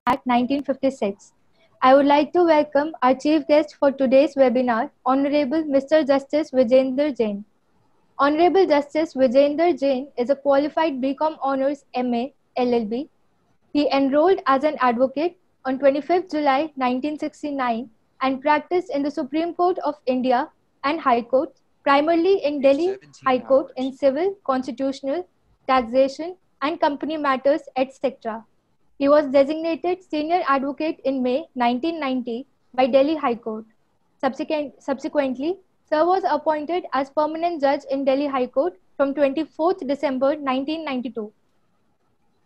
Act 1956. I would like to welcome our chief guest for today's webinar, Honorable Mr. Justice Vijender Jain. Honorable Justice Vijender Jain is a qualified BCom Honours MA LLB. He enrolled as an advocate on 25th July 1969 and practiced in the Supreme Court of India and High Court, primarily in Delhi High Court in civil, constitutional, taxation, and company matters, etc. He was designated senior advocate in May 1990 by Delhi High Court. Subsequently, Sir was appointed as permanent judge in Delhi High Court from 24th December 1992.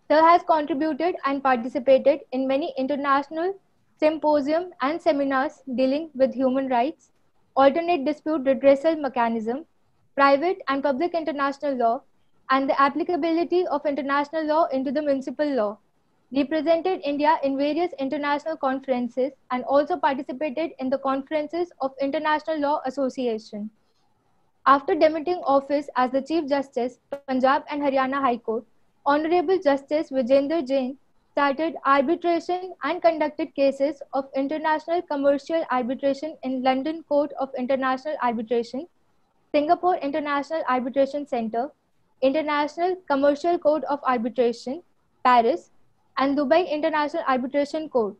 Sir has contributed and participated in many international symposiums and seminars dealing with human rights, alternate dispute redressal mechanism, private and public international law, and the applicability of international law into the municipal law. Represented India in various international conferences and also participated in the conferences of International Law Association. After demitting office as the Chief Justice, Punjab and Haryana High Court, Honorable Justice Vijender Jain started arbitration and conducted cases of international commercial arbitration in London Court of International Arbitration, Singapore International Arbitration Centre, International Commercial Court of Arbitration, Paris, and Dubai International Arbitration Court.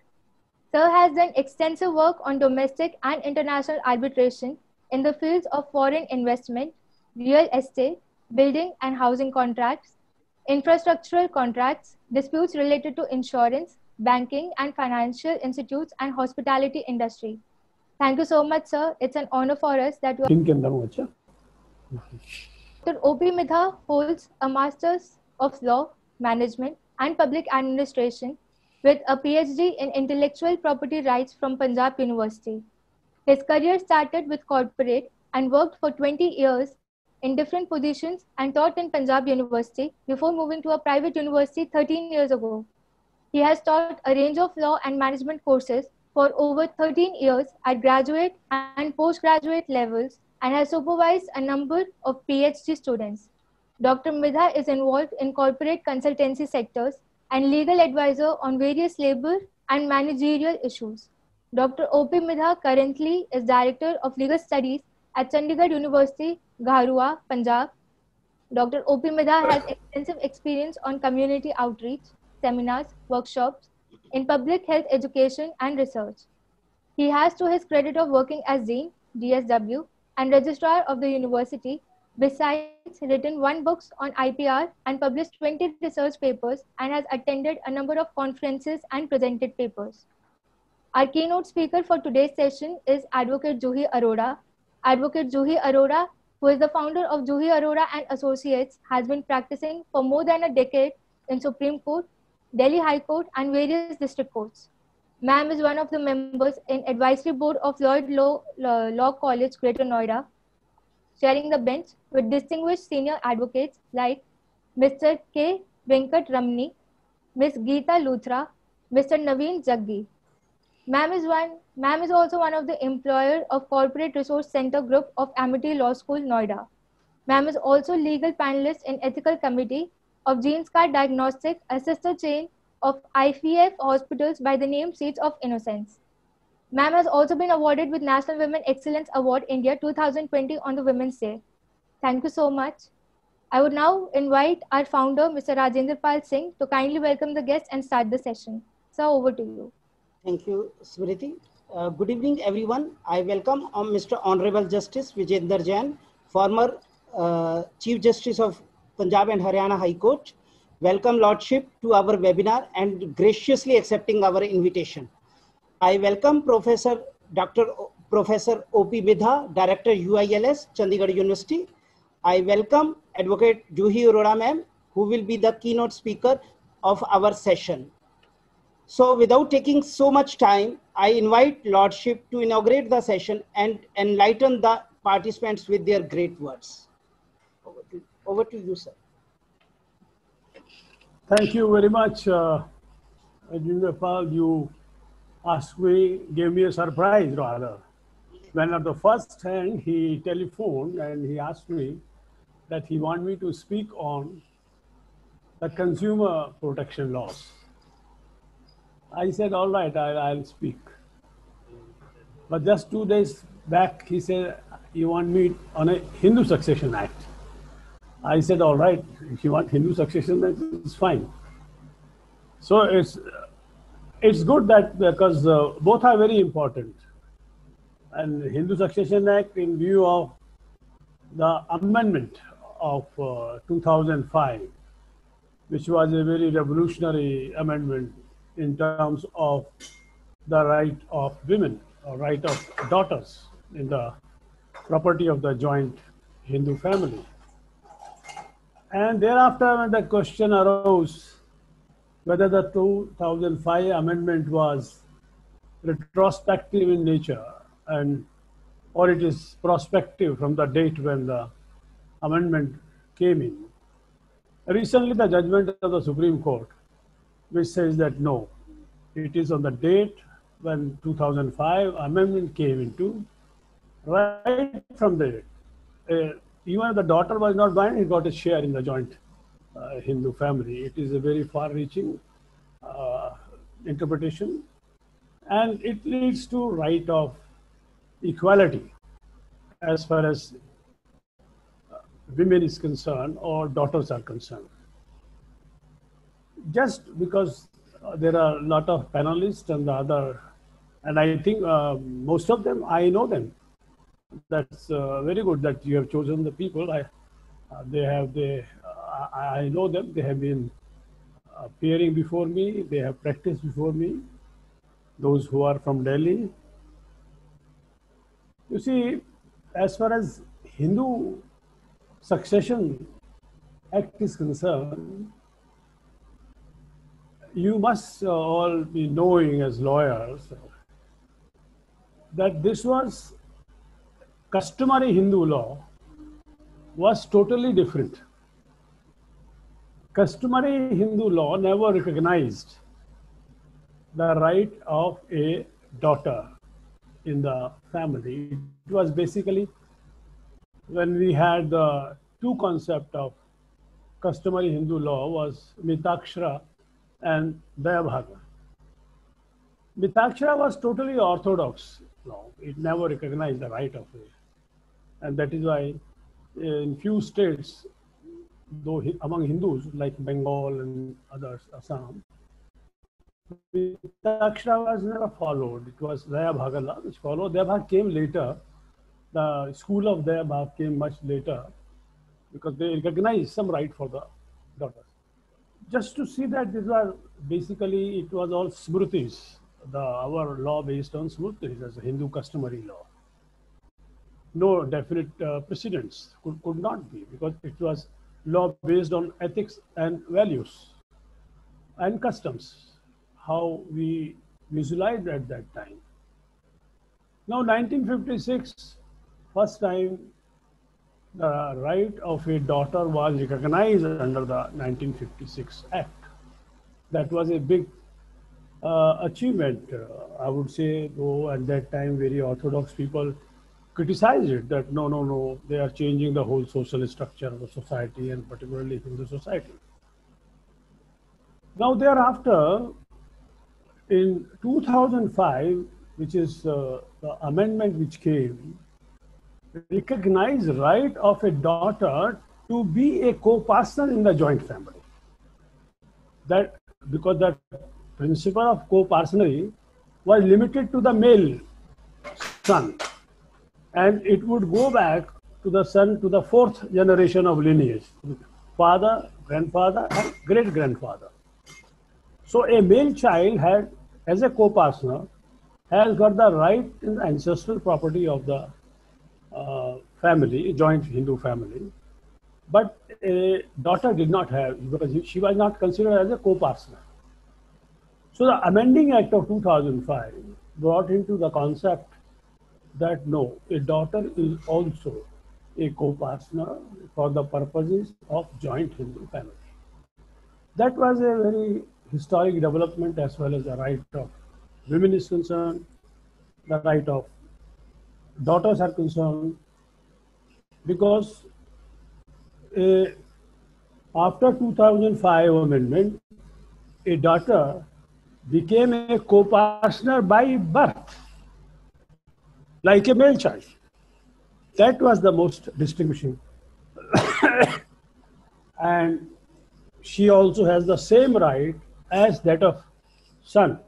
Sir has done extensive work on domestic and international arbitration in the fields of foreign investment, real estate, building and housing contracts, infrastructural contracts, disputes related to insurance, banking and financial institutes, and hospitality industry. Thank you so much, sir. It's an honor for us that you are. Dr. O.P. Midha holds a Master's of Law, Management and Public Administration with a PhD in Intellectual Property Rights from Punjab University. His career started with corporate and worked for 20 years in different positions and taught in Punjab University before moving to a private university 13 years ago. He has taught a range of law and management courses for over 13 years at graduate and postgraduate levels and has supervised a number of PhD students. Dr. Midha is involved in corporate consultancy sectors and legal advisor on various labor and managerial issues. Dr. O.P. Midha currently is Director of Legal Studies at Chandigarh University, Gharua, Punjab. Dr. O.P. Midha has extensive experience on community outreach, seminars, workshops, in public health education and research. He has to his credit of working as Dean, DSW, and Registrar of the University, besides written 1 book on IPR and published 20 research papers and has attended a number of conferences and presented papers. Our keynote speaker for today's session is Advocate Juhi Arora. Advocate Juhi Arora, who is the founder of Juhi Arora and Associates, has been practicing for more than a decade in Supreme Court, Delhi High Court and various district courts. Ma'am is one of the members in Advisory Board of Lloyd Law College, Greater Noida, sharing the bench with distinguished senior advocates like Mr. K. Venkat Ramani, Ms. Geeta Luthra, Mr. Naveen Jaggi. Ma'am is also one of the employer of Corporate Resource Center Group of Amity Law School, Noida. Ma'am is also legal panelist in Ethical Committee of GeneScar Diagnostic, a sister chain of IVF hospitals by the name Seeds of Innocence. Ma'am has also been awarded with National Women Excellence Award India 2020 on the Women's Day. Thank you so much. I would now invite our founder, Mr. Rajendra Pal Singh, to kindly welcome the guests and start the session. Sir, over to you. Thank you, Smriti. Good evening, everyone. I welcome Mr. Honorable Justice Vijender Jain, former Chief Justice of Punjab and Haryana High Court. Welcome, Lordship, to our webinar and graciously accepting our invitation. I welcome Dr. Professor O.P. Midha, Director UILS, Chandigarh University. I welcome Advocate Juhi Arora ma'am, who will be the keynote speaker of our session. So without taking so much time, I invite Lordship to inaugurate the session and enlighten the participants with their great words. Over to you, sir. Thank you very much, Rajendra Pal. You gave me a surprise rather. When at the first hand he telephoned and he asked me that he wanted me to speak on the consumer protection laws. I said, all right, I'll speak. But just 2 days back, he said, you want me on a Hindu Succession Act. I said, all right, if you want Hindu succession, then it's fine. So it's good that because both are very important. And Hindu Succession Act, in view of the amendment of 2005, which was a very revolutionary amendment in terms of the right of women or right of daughters in the property of the joint Hindu family. And thereafter, when the question arose whether the 2005 amendment was retrospective in nature and or it is prospective from the date when the amendment came in. Recently, the judgment of the Supreme Court, which says that no, it is on the date when 2005 amendment came into, right from there. Even if the daughter was not born, he got a share in the joint Hindu family. It is a very far-reaching interpretation, and it leads to right of equality as far as women is concerned or daughters are concerned. Just because there are a lot of panelists and the other, and I think most of them, I know them. That's very good that you have chosen the people. I know them. They have been appearing before me. They have practiced before me. Those who are from Delhi. You see, as far as Hindu Succession Act is concerned, you must all be knowing as lawyers that this was customary Hindu law was totally different. Customary Hindu law never recognized the right of a daughter in the family. It was basically when we had the two concepts of customary Hindu law was Mitakshara and Dayabhaga. Mitakshara was totally orthodox law. It never recognized the right of it. And that is why in few states, though among Hindus like Bengal and others, Assam, Mitakshara was never followed. It was Dayabhaga law which followed. Dayabhaga came later. The school of Dayabhaga came much later because they recognized some right for the daughters. Just to see that these are basically, it was all smrutis, our law based on smrutis as a Hindu customary law. No definite precedents could not be because it was law based on ethics and values and customs, how we visualized at that time. Now 1956, first time the right of a daughter was recognized under the 1956 Act. That was a big achievement, I would say, though at that time very orthodox people criticized it, that no, they are changing the whole social structure of the society and particularly Hindu society. Now thereafter, in 2005, which is the amendment which came, recognize right of a daughter to be a co-partner in the joint family. That because the principle of co-partnership was limited to the male son, and it would go back to the son to the fourth generation of lineage, father, grandfather, and great-grandfather. So a male child had, as a co-partner, has got the right in the ancestral property of the family, joint Hindu family, but a daughter did not have because she was not considered as a co-partner. So the amending act of 2005 brought into the concept that no, a daughter is also a co-partner for the purposes of joint Hindu family. That was a very historic development as well as the right of women is concerned, the right of daughters are concerned, because after 2005 amendment, a daughter became a co-partner by birth, like a male child. That was the most distinguishing. And she also has the same right as that of son,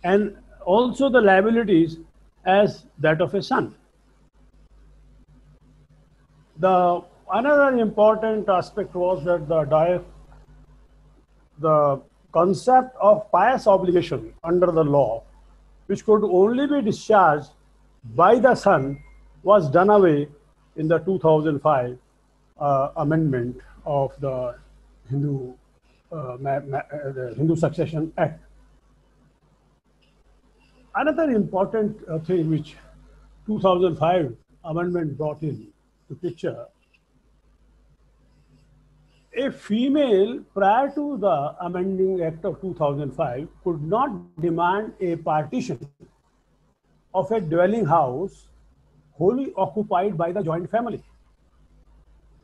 and also the liabilities as that of a son. The another important aspect was that the concept of pious obligation under the law, which could only be discharged by the son, was done away in the 2005 amendment of the Hindu Succession Act. Another important thing which 2005 amendment brought in to picture, a female prior to the amending act of 2005 could not demand a partition of a dwelling house wholly occupied by the joint family.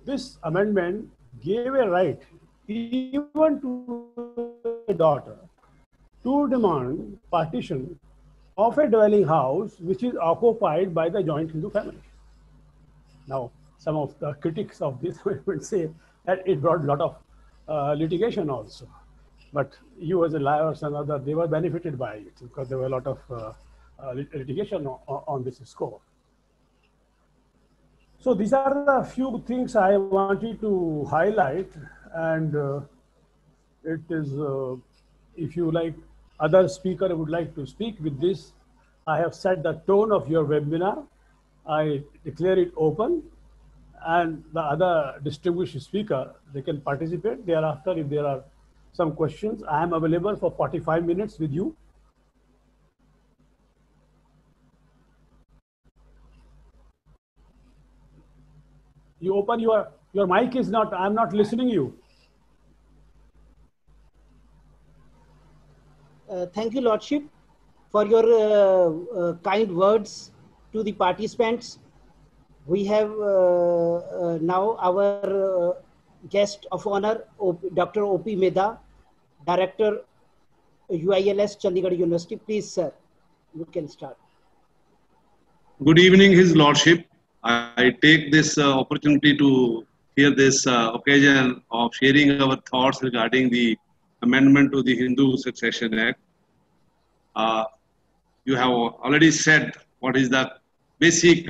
This amendment gave a right even to a daughter to demand partition of a dwelling house which is occupied by the joint Hindu family. Now, some of the critics of this will say that it brought a lot of litigation also. But you as a lawyers and others, they were benefited by it because there were a lot of litigation on this score. So these are the few things I wanted to highlight, and it is, if you like, other speaker would like to speak with this. I have set the tone of your webinar. I declare it open, and the other distinguished speaker, they can participate. Thereafter, if there are some questions, I am available for 45 minutes with you. You open your mic is not, I am not listening you. Thank you, Lordship, for your kind words to the participants. We have now our guest of honor, Dr. O.P. Mehta, Director, UILS, Chandigarh University. Please, sir, you can start. Good evening, His Lordship. I take this opportunity to hear this occasion of sharing our thoughts regarding the amendment to the Hindu Succession Act. You have already said what is the basic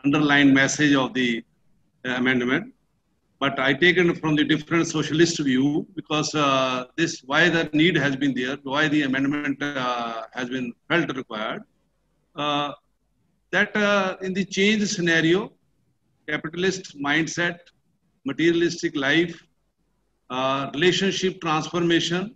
underlying message of the amendment, but I take it from the different socialist view because why the need has been there, why the amendment has been felt required. That in the change scenario, capitalist mindset, materialistic life, relationship transformation,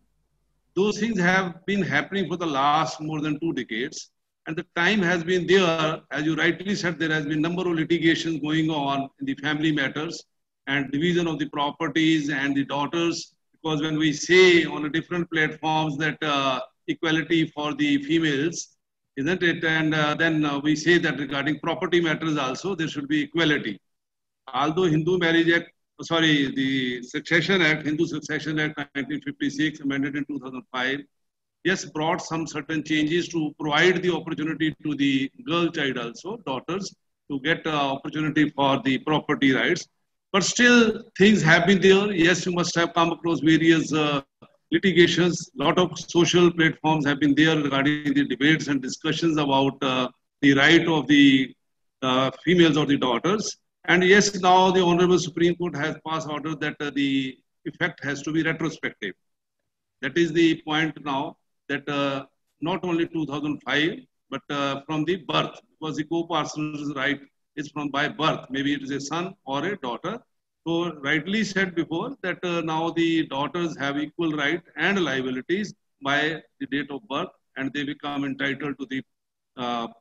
those things have been happening for the last more than 2 decades. And the time has been there, as you rightly said, there has been number of litigations going on in the family matters and division of the properties and the daughters. Because when we say on a different platforms that equality for the females, isn't it? And then we say that regarding property matters also, there should be equality. Although Hindu Marriage Act, the Succession Act, Hindu Succession Act 1956, amended in 2005, yes, brought some certain changes to provide the opportunity to the girl child also, daughters, to get opportunity for the property rights. But still, things have been there. Yes, you must have come across various litigations. A lot of social platforms have been there regarding the debates and discussions about the right of the females or the daughters. And yes, now the Honorable Supreme Court has passed order that the effect has to be retrospective. That is the point now, that not only 2005, but from the birth, because the co-partner's right is from by birth. Maybe it is a son or a daughter. So rightly said before that now the daughters have equal right and liabilities by the date of birth, and they become entitled to the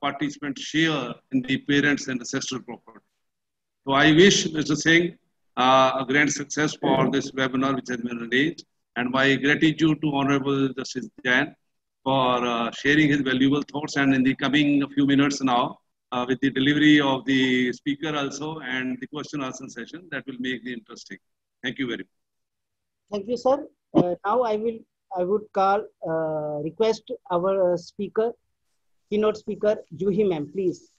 participant share in the parents' and ancestral property. So I wish Mr. Singh a grand success for this webinar which has been arranged, and my gratitude to Honorable Justice Jain for sharing his valuable thoughts, and in the coming few minutes now with the delivery of the speaker also and the question answer session, that will make the interesting. Thank you very much. Thank you, sir. Now I will I would request our keynote speaker, Juhi ma'am, please.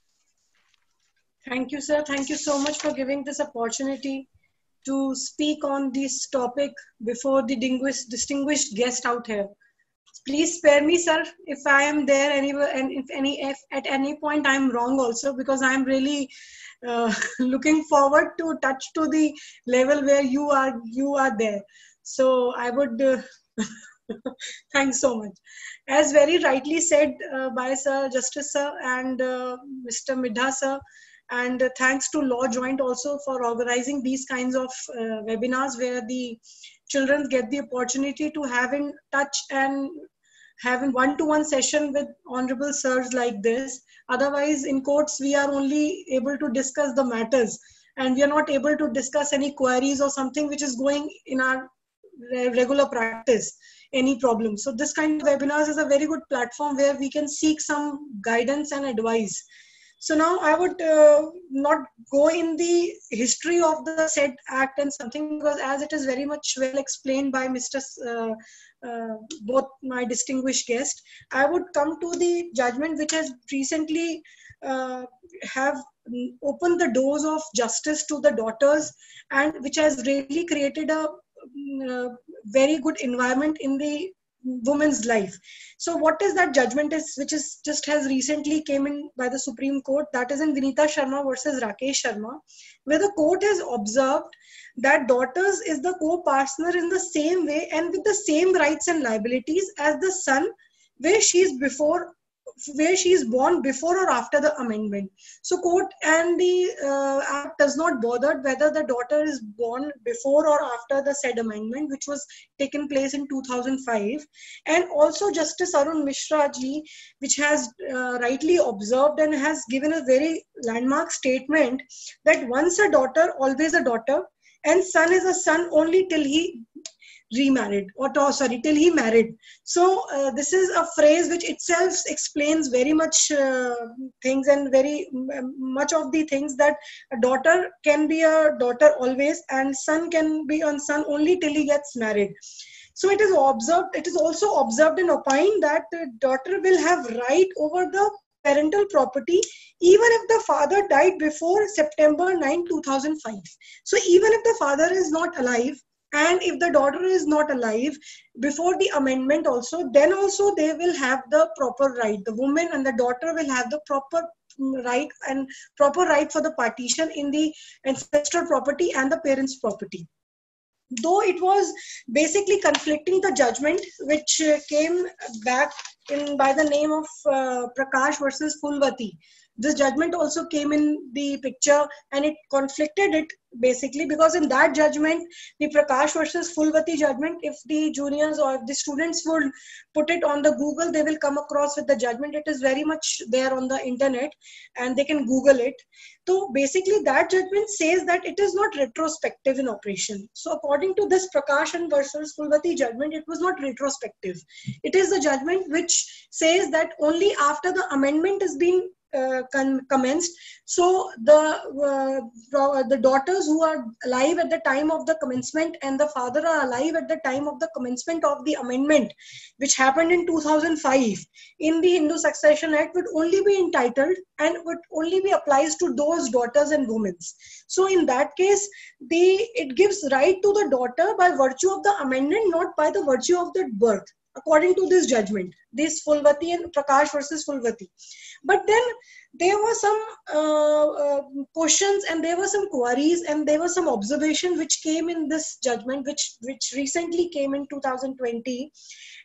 Thank you, sir. Thank you so much for giving this opportunity to speak on this topic before the distinguished guest out here. Please spare me, sir, if I am there anywhere, and if at any point I am wrong also, because I am really looking forward to touch to the level where you are there. So I would thanks so much. As very rightly said by Sir Justice Sir and Mr. Midha Sir, and thanks to Law Joint also for organizing these kinds of webinars where the children get the opportunity to have in touch and having one-to-one session with honorable sirs like this. Otherwise, in courts, we are only able to discuss the matters and we are not able to discuss any queries or something which is going in our regular practice, any problem. So this kind of webinars is a very good platform where we can seek some guidance and advice. So now I would not go in the history of the said act and something, because as it is very much well explained by Mr. Both my distinguished guest, I would come to the judgment which has recently have opened the doors of justice to the daughters, and which has really created a very good environment in the woman's life. So what is that judgment is, which is just has recently came in by the Supreme Court, that is in Vinita Sharma versus Rakesh Sharma, where the court has observed that daughters is the co-partner in the same way and with the same rights and liabilities as the son, where she is born before or after the amendment. So court and the act does not bother whether the daughter is born before or after the said amendment, which was taken place in 2005. And also Justice Arun Mishra ji, which has rightly observed and has given a very landmark statement that once a daughter, always a daughter, and son is a son only till he remarried till he married. So this is a phrase which itself explains very much things, and very much of the things, that a daughter can be a daughter always and son can be a son only till he gets married. So it is also observed and opined that the daughter will have right over the parental property even if the father died before September 9, 2005. So even if the father is not alive, and if the daughter is not alive before the amendment also, then also they will have the proper right. The woman and the daughter will have the proper right and proper right for the partition in the ancestral property and the parents' property. Though it was basically conflicting the judgment which came back by the name of Prakash versus Fulvati. This judgment also came in the picture, and it conflicted it basically, because in that judgment, the Prakash versus Fulvati judgment, if the juniors or if the students would put it on the Google, they will come across with the judgment. It is very much there on the internet and they can Google it. So basically that judgment says that it is not retrospective in operation. So according to this Prakash versus Fulvati judgment, it was not retrospective. It is the judgment which says that only after the amendment has been commenced. So the daughters who are alive at the time of the commencement and the father are alive at the time of the commencement of the amendment, which happened in 2005 in the Hindu Succession Act, would only be entitled and would only be applies to those daughters and women. So in that case, it gives right to the daughter by virtue of the amendment, not by the virtue of the birth, according to this judgment, this Fulvati and Prakash versus Fulvati. But then there were some questions and there were some queries and there was some observation which came in this judgment, which recently came in 2020,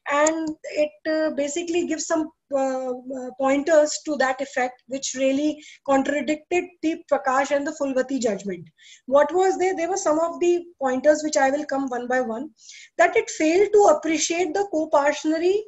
and it basically gives some pointers to that effect, which really contradicted the Prakash and the Fulvati judgment. What was there? There were some of the pointers which I will come one by one. That it failed to appreciate the co-partnership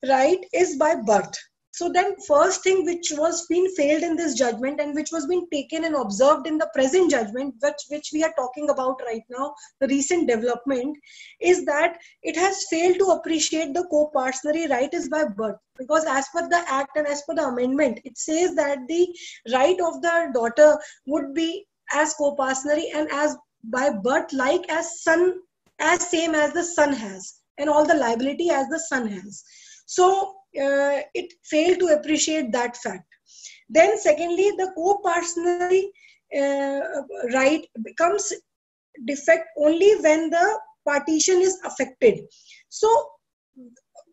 right is by birth. So then first thing which was being failed in this judgment and which was being taken and observed in the present judgment, which we are talking about right now, the recent development, is that it has failed to appreciate the co-partnership right is by birth. Because as per the act and as per the amendment, it says that the right of the daughter would be as co-partnership and as by birth like as son, as same as the son has. and all the liability as the son has. So it failed to appreciate that fact. Then secondly, the co-partnership right becomes defect only when the partition is affected. So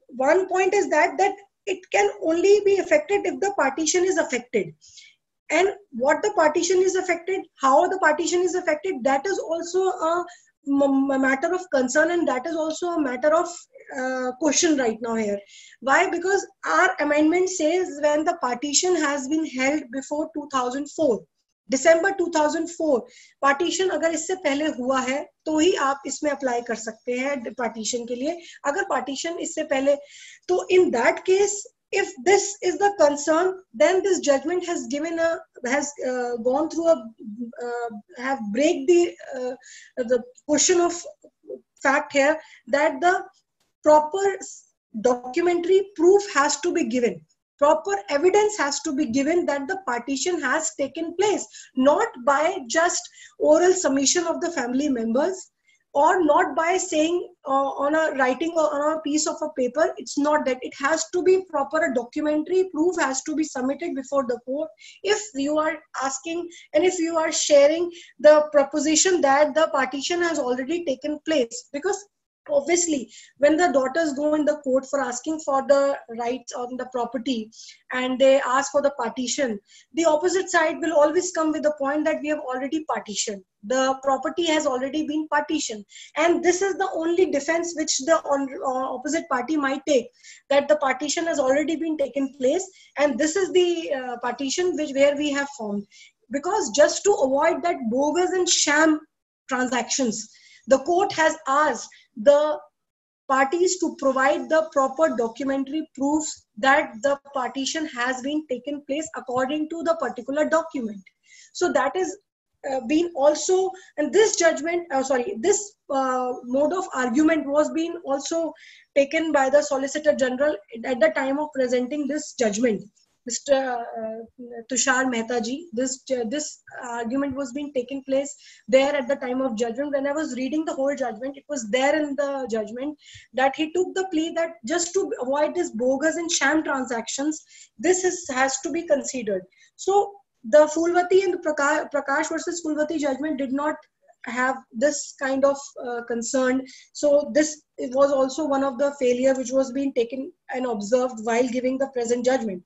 one point is that it can only be affected if the partition is affected. And what the partition is affected, how the partition is affected, that is also a matter of concern, and that is also a matter of question right now here. Why? Because our amendment says when the partition has been held before 2004, December 2004, partition अगर इससे पहले हुआ है तो ही आप इसमें apply कर सकते हैं पार्टीशन के लिए. अगर पार्टीशन इससे पहले, तो in that case, if this is the concern, then this judgment has given gone through have break the question of fact here, that the proper documentary proof has to be given. Proper evidence has to be given that the partition has taken place, not by just oral submission of the family members, or not by saying on a writing or on a piece of a paper. It's not that. It has to be proper. A documentary proof has to be submitted before the court. If you are asking and if you are sharing the proposition that the partition has already taken place, because obviously when the daughters go in the court for asking for the rights on the property and they ask for the partition, the opposite side will always come with the point that we have already partitioned. The property has already been partitioned. And this is the only defense which the opposite party might take, that the partition has already been taken place and this is the partition where we have formed. Because just to avoid that bogus and sham transactions, the court has asked the parties to provide the proper documentary proofs that the partition has been taken place according to the particular document. So that is been also, and this judgment, this mode of argument was being also taken by the Solicitor General at the time of presenting this judgment. Mr. Tushar Mehta ji, this argument was being taken place there at the time of judgment. When I was reading the whole judgment, it was there in the judgment that he took the plea that just to avoid this bogus and sham transactions, this has to be considered. So the Phulwati and the Prakash versus Phulwati judgment did not have this kind of concern. So this was also one of the failure which was being taken and observed while giving the present judgment.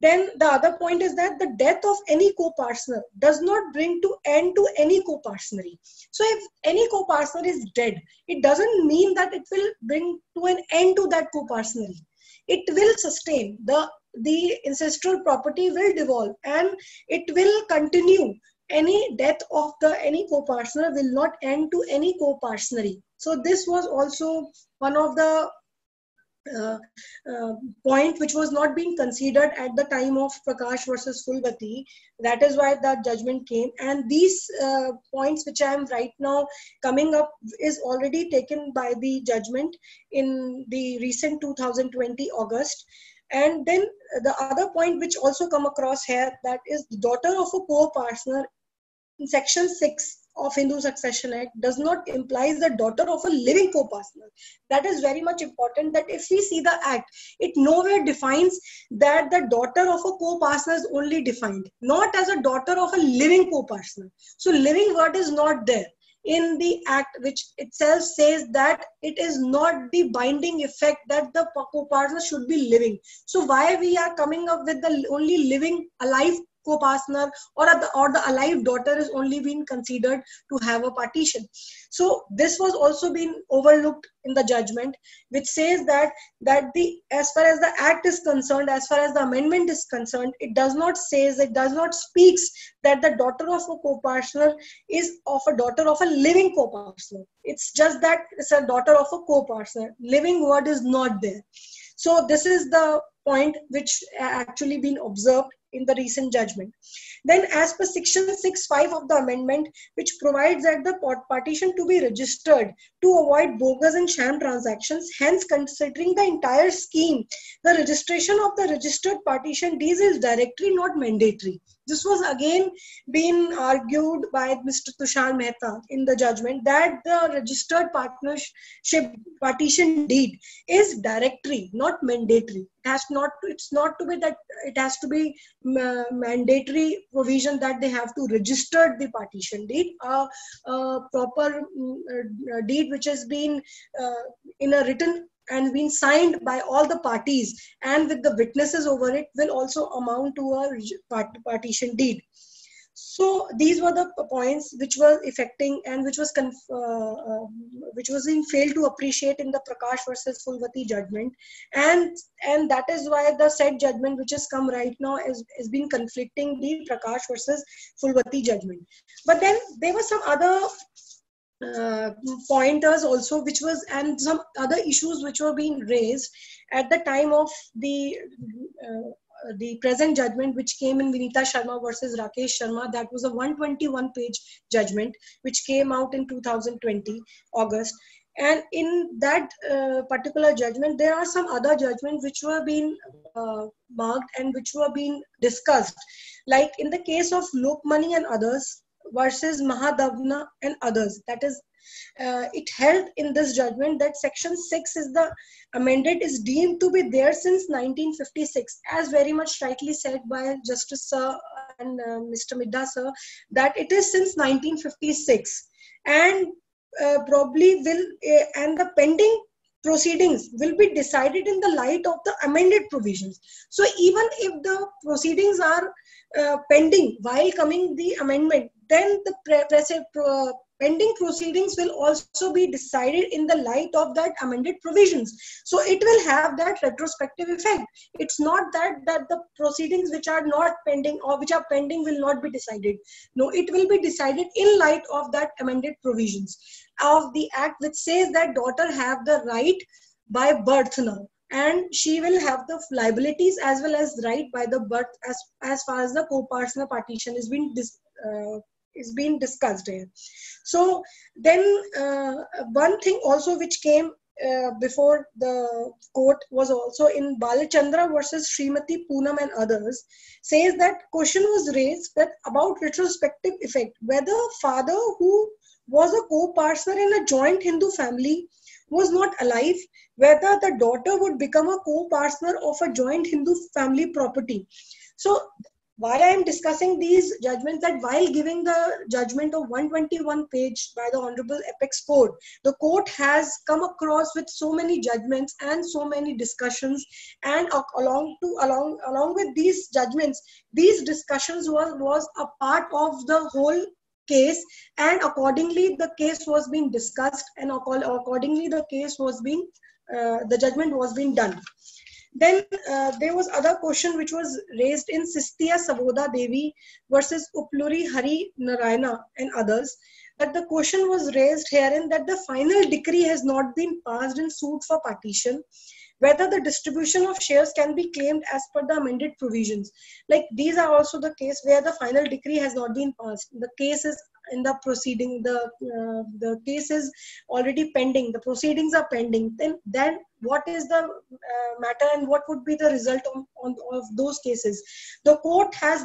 Then the other point is that the death of any co-partner does not bring to end to any co-partnery. So if any co-partner is dead, it doesn't mean that it will bring to an end to that co-partnery. It will sustain. The ancestral property will devolve and it will continue. Any death of any co-partner will not end to any co-partnery. So this was also one of the point which was not being considered at the time of Prakash versus Phulwati. That is why that judgment came. And these points which I am right now coming up is already taken by the judgment in the recent 2020 August. And then the other point which also come across here, that is the daughter of a co-partner in section 6 of Hindu Succession Act does not imply the daughter of a living co-partner. That is very much important, that if we see the act, it nowhere defines that the daughter of a co-partner is only defined, not as a daughter of a living co-partner. So living word is not there in the act, which itself says that it is not the binding effect that the co-partner should be living. So why we are coming up with the only living alive co-partner or the alive daughter is only being considered to have a partition. So this was also being overlooked in the judgment, which says that as far as the act is concerned, as far as the amendment is concerned, it does not speaks that the daughter of a co-partner is of a daughter of a living co-partner. It's just that it's a daughter of a co-partner. Living word is not there. So this is the point which actually been observed in the recent judgment. Then as per section 6.5 of the amendment, which provides that the partition to be registered to avoid bogus and sham transactions, hence considering the entire scheme, the registration of the registered partition deeds is directory, not mandatory. This was again been argued by Mr. Tushar Mehta in the judgment that the registered partnership partition deed is directory, not mandatory. It's not to be that it has to be mandatory provision that they have to register the partition deed. Proper deed which has been in a written and been signed by all the parties and with the witnesses over it will also amount to a partition deed. So these were the points which were affecting and which was being failed to appreciate in the Prakash versus Fulvati judgment, and that is why the said judgment which has come right now is been conflicting the Prakash versus Fulvati judgment. But then there were some other pointers also which was, and some other issues which were being raised at the time of the present judgment which came in Vinita Sharma versus Rakesh Sharma. That was a 121 page judgment which came out in 2020 August. And in that particular judgment, there are some other judgments which were being marked and which were being discussed, like in the case of Lokmani and others versus Mahadavna and others. That is, it held in this judgment that section 6 is the amended is deemed to be there since 1956, as very much rightly said by Justice Sir and Mr. Midha Sir, that it is since 1956, and probably will and the pending proceedings will be decided in the light of the amended provisions. So even if the proceedings are pending while coming the amendment, then the pending proceedings will also be decided in the light of that amended provisions. So it will have that retrospective effect. It's not that the proceedings which are not pending or which are pending will not be decided. No, it will be decided in light of that amended provisions of the act which says that daughter have the right by birth now, and she will have the liabilities as well as right by the birth as far as the co-partner partition is being discussed here. So then one thing also which came before the court was also in Balachandra versus Srimati Poonam and others, says that question was raised that about retrospective effect, whether father who was a co-partner in a joint Hindu family was not alive, whether the daughter would become a co-partner of a joint Hindu family property. So why I am discussing these judgments, that while giving the judgment of 121 page by the Honorable Apex Court, the court has come across with so many judgments and so many discussions, and along with these judgments, these discussions was a part of the whole case, and accordingly the case was being discussed, and accordingly the case was being the judgment was being done. Then there was other question which was raised in Sisthiya Savoda Devi versus Upluri Hari Narayana and others, that the question was raised herein that the final decree has not been passed in suit for partition, whether the distribution of shares can be claimed as per the amended provisions. Like these are also the case where the final decree has not been passed. The case is in the proceeding, the case is already pending, the proceedings are pending. Then what is the matter and what would be the result of those cases? The court has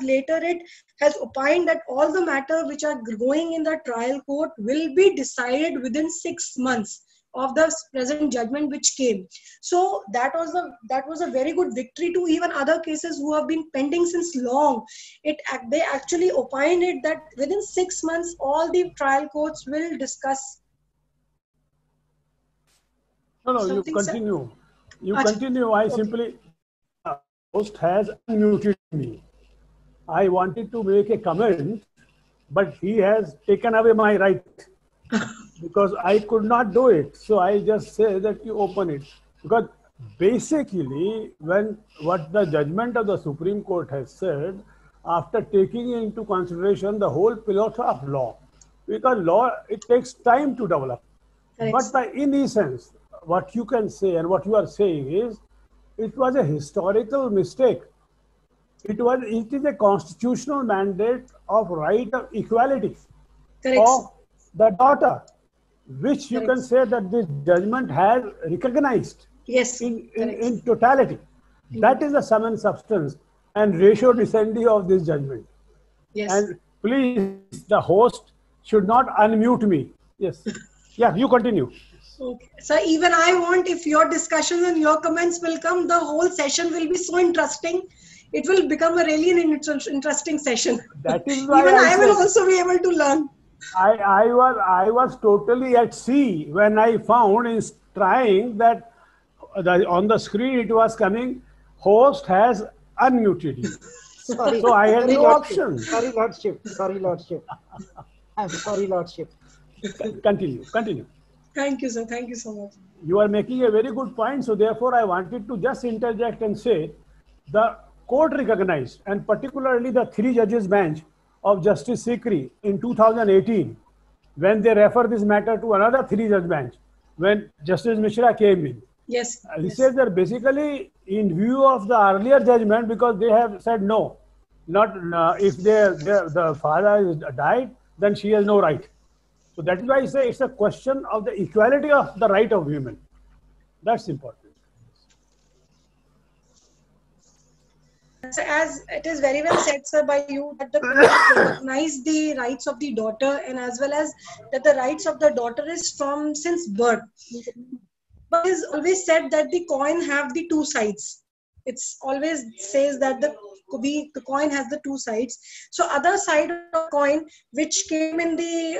opined that all the matter which are going in the trial court will be decided within 6 months of the present judgment which came. So that was a very good victory to even other cases who have been pending since long. They actually opined it that within 6 months all the trial courts will discuss. No, you continue. Sir? You continue. I simply, host has unmuted me. I wanted to make a comment, but he has taken away my right. Because I could not do it. So I just say that you open it. Because basically, what the judgment of the Supreme Court has said, after taking into consideration the whole philosophy of law, because law, it takes time to develop. Thanks. But in essence, what you can say and what you are saying is, it was a historical mistake. It is a constitutional mandate of right of equality of the daughter, which you can say that this judgment has recognized in totality. That is the sum and substance and ratio decidendi of this judgment. Yes. And please, the host should not unmute me. Yes. Yeah, you continue. Okay. So even I want, if your discussions and your comments will come, the whole session will be so interesting. It will become a really an interesting session. That is why Even I I will said also be able to learn. I was totally at sea when I found in trying that on the screen it was coming, host has unmuted you. Sorry, So I had sorry, no Lordship. option. Sorry, Lordship. Sorry, Lordship. I'm sorry, Lordship. Continue. Thank you, sir. Thank you so much. You are making a very good point. So therefore, I wanted to just interject and say the court recognized, and particularly the 3 judges bench of Justice Sikri in 2018, when they refer this matter to another 3 judge bench, when Justice Mishra came in. Yes. He Yes. says that basically in view of the earlier judgment, because they have said no, not if the father is died, then she has no right. So that is why I say it's a question of the equality of the right of women. That's important. So as it is very well said, sir, by you, that the court recognize the rights of the daughter, and as well as that the rights of the daughter is from since birth. But it is always said that the coin have the 2 sides. It's always says that the coin has the 2 sides. So other side of the coin, which came in the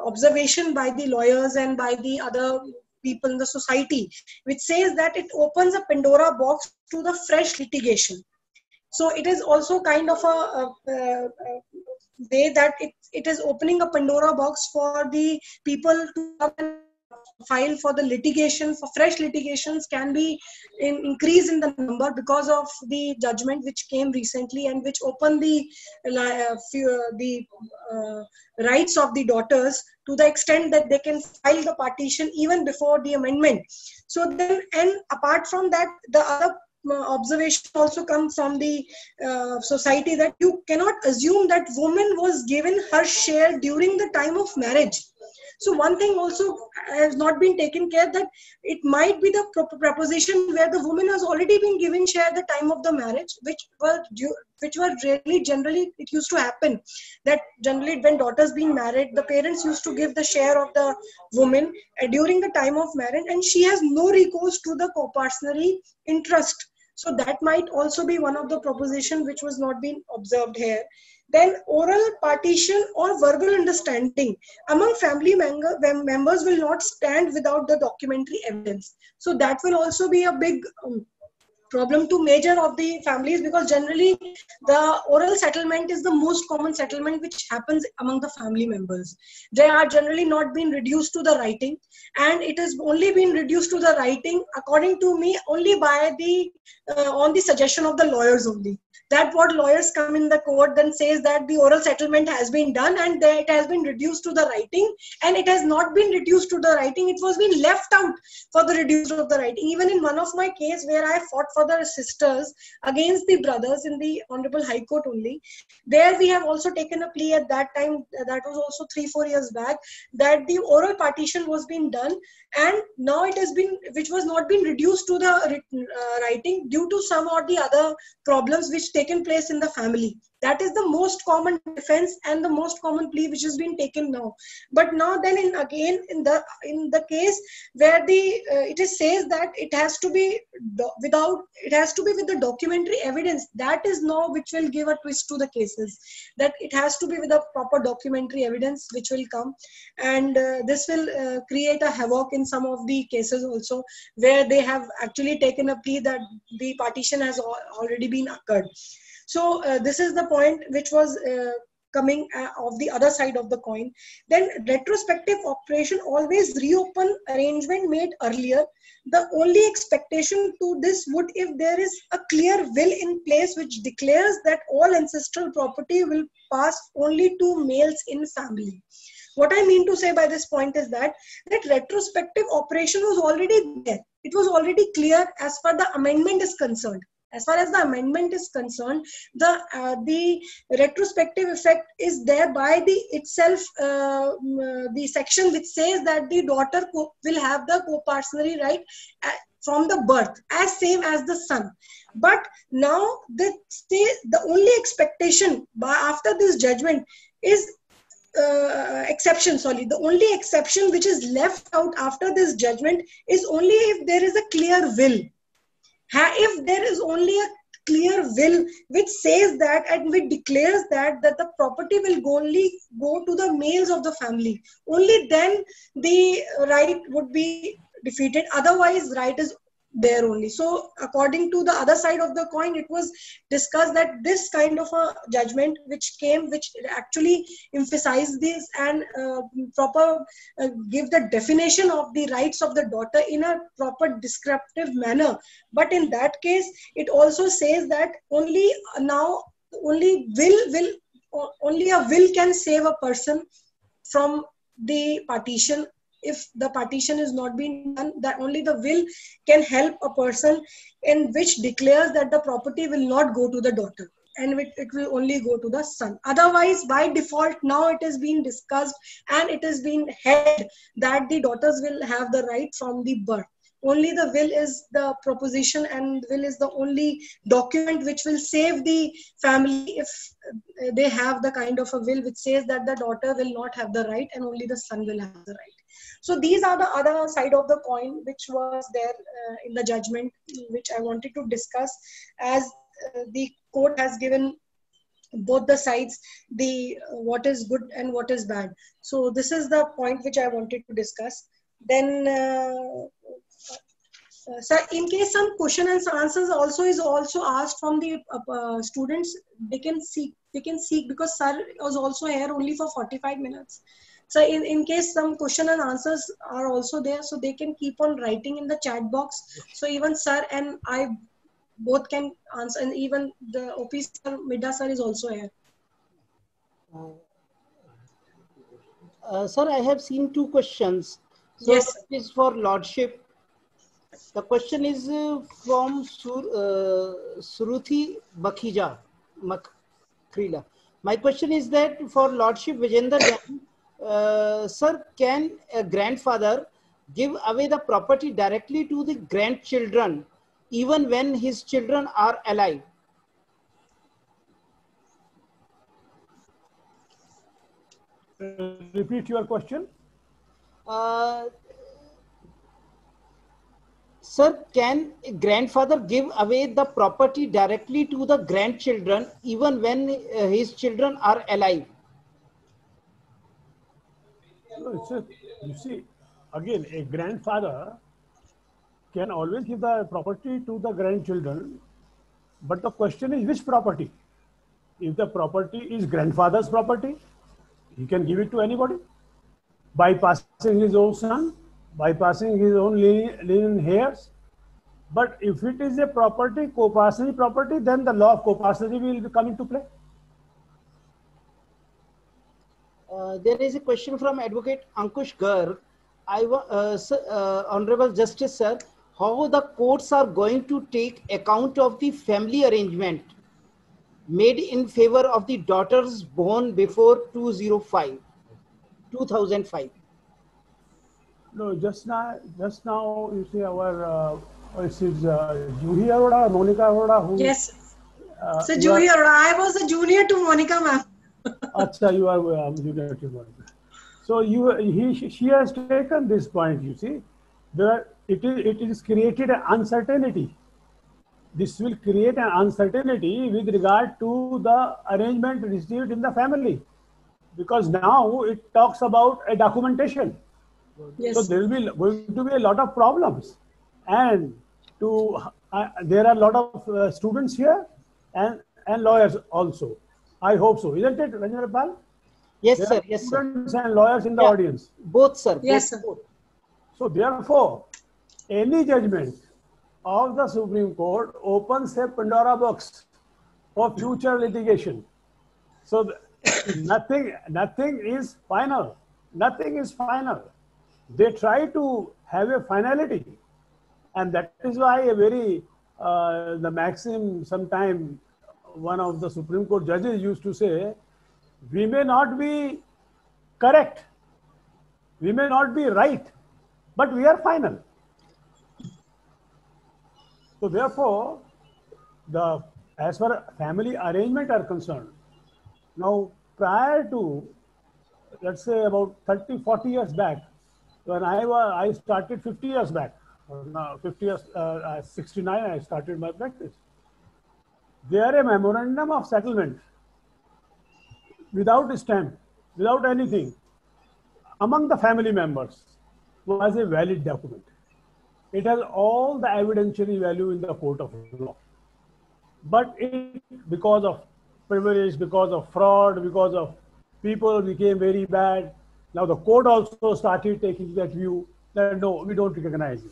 observation by the lawyers and by the other people in the society, which says that it opens a Pandora box to the fresh litigation. So it is also kind of a way that it is opening a Pandora box for the people to come and file for the litigation, for fresh litigations can be increase in the number because of the judgment which came recently and which opened the rights of the daughters to the extent that they can file the partition even before the amendment. So then, and apart from that, the other observation also comes from the society that you cannot assume that woman was given her share during the time of marriage. So one thing also has not been taken care, that it might be the proposition where the woman has already been given share at the time of the marriage, which were really generally it used to happen that generally when daughters being married, the parents used to give the share of the woman during the time of marriage, and she has no recourse to the co-partnership interest. So that might also be one of the proposition which was not being observed here. Then oral partition or verbal understanding among family members will not stand without the documentary evidence. So that will also be a big problem to major of the families, because generally the oral settlement is the most common settlement which happens among the family members. They are generally not being reduced to the writing, and it has only been reduced to the writing, according to me, only by the on the suggestion of the lawyers only. That what lawyers come in the court then says that the oral settlement has been done and it has been reduced to the writing, and it has not been reduced to the writing. It was being left out for the reduction of the writing. Even in one of my case where I fought for the sisters against the brothers in the Honorable High Court only, there we have also taken a plea at that time, that was also 3-4 years back, that the oral partition was being done, and now it has been, which was not been reduced to the writing due to some or the other problems which taken place in the family. That is the most common defense and the most common plea which has been taken now. But now then in the case where it is says that it has to be with the documentary evidence, that is now which will give a twist to the cases, that it has to be with a proper documentary evidence which will come, and this will create a havoc in some of the cases also, where they have actually taken a plea that the partition has already been occurred. So this is the point which was coming of the other side of the coin. Then retrospective operation always reopen arrangement made earlier. The only expectation to this would if there is a clear will in place which declares that all ancestral property will pass only to males in family. What I mean to say by this point is that retrospective operation was already there. It was already clear as far the amendment is concerned. As far as the amendment is concerned, the retrospective effect is there by the itself, the section which says that the daughter will have the co-parcenary right from the birth, as same as the son. But now the only expectation after this judgment is the only exception which is left out after this judgment is only if there is a clear will. If there is only a clear will which says that and which declares that the property will only go to the males of the family, only then the right would be defeated. Otherwise, right is there only. So according to the other side of the coin, it was discussed that this kind of a judgment which actually emphasized this and proper give the definition of the rights of the daughter in a proper descriptive manner. But in that case, it also says that only a will can save a person from the partition. If the partition is not being done, that only the will can help a person, in which declares that the property will not go to the daughter and it will only go to the son. Otherwise, by default, now it is being discussed and it is being held that the daughters will have the right from the birth. Only the will is the proposition, and will is the only document which will save the family if they have the kind of a will which says that the daughter will not have the right and only the son will have the right. So these are the other side of the coin which was there in the judgment, which I wanted to discuss, as the court has given both the sides the what is good and what is bad. So this is the point which I wanted to discuss. Then sir, in case some question and answers is also asked from the students, they can seek because sir was also here only for 45 minutes. So in case some question and answers are also there, so they can keep on writing in the chat box. So even sir and I both can answer, and even the OP sir, Midda sir is also here. Sir, I have seen two questions. So yes. It is for Lordship. The question is from Suruthi Bakhija Makrila. My question is that for Lordship Vijender Jain, sir, can a grandfather give away the property directly to the grandchildren even when his children are alive? Repeat your question. Sir, can a grandfather give away the property directly to the grandchildren even when his children are alive? No, you see, again, a grandfather can always give the property to the grandchildren, but the question is which property? If the property is grandfather's property, he can give it to anybody, bypassing his own son, bypassing his own lineal heirs. But if it is a property, co-partnership property, then the law of co-partnership will come into play. There is a question from Advocate Ankush Garg. Honorable Justice Sir, how the courts are going to take account of the family arrangement made in favor of the daughters born before 2005? No, just now you see our this is Juhi Arora, Monica Arora. Who, yes. So Juhi Arora, I was a junior to Monica ma'am. Acha, you are junior to Monica. So she has taken this point. You see, it is created an uncertainty. This will create an uncertainty with regard to the arrangement received in the family, because now it talks about a documentation. Yes. So there will be going to be a lot of problems, and there are a lot of students here and lawyers also. I hope so, isn't it, Rajendra Pal? Yes, there sir. Yes, students sir. And lawyers in the audience. Both, sir. Yes, both, sir. Both. So therefore, any judgment of the Supreme Court opens a Pandora box for future litigation. So nothing is final. Nothing is final. They try to have a finality, and that is why a very the maxim sometime one of the Supreme Court judges used to say, we may not be correct, we may not be right, but we are final. So therefore, as far as family arrangement are concerned, now prior to, let's say about 30, 40 years back, when I started 50 years back, now 50 years, 69 I started my practice. There a memorandum of settlement without a stamp, without anything, among the family members was a valid document. It has all the evidentiary value in the court of law. But because of privilege, because of fraud, because of people became very bad, now the court also started taking that view that no, we don't recognize it.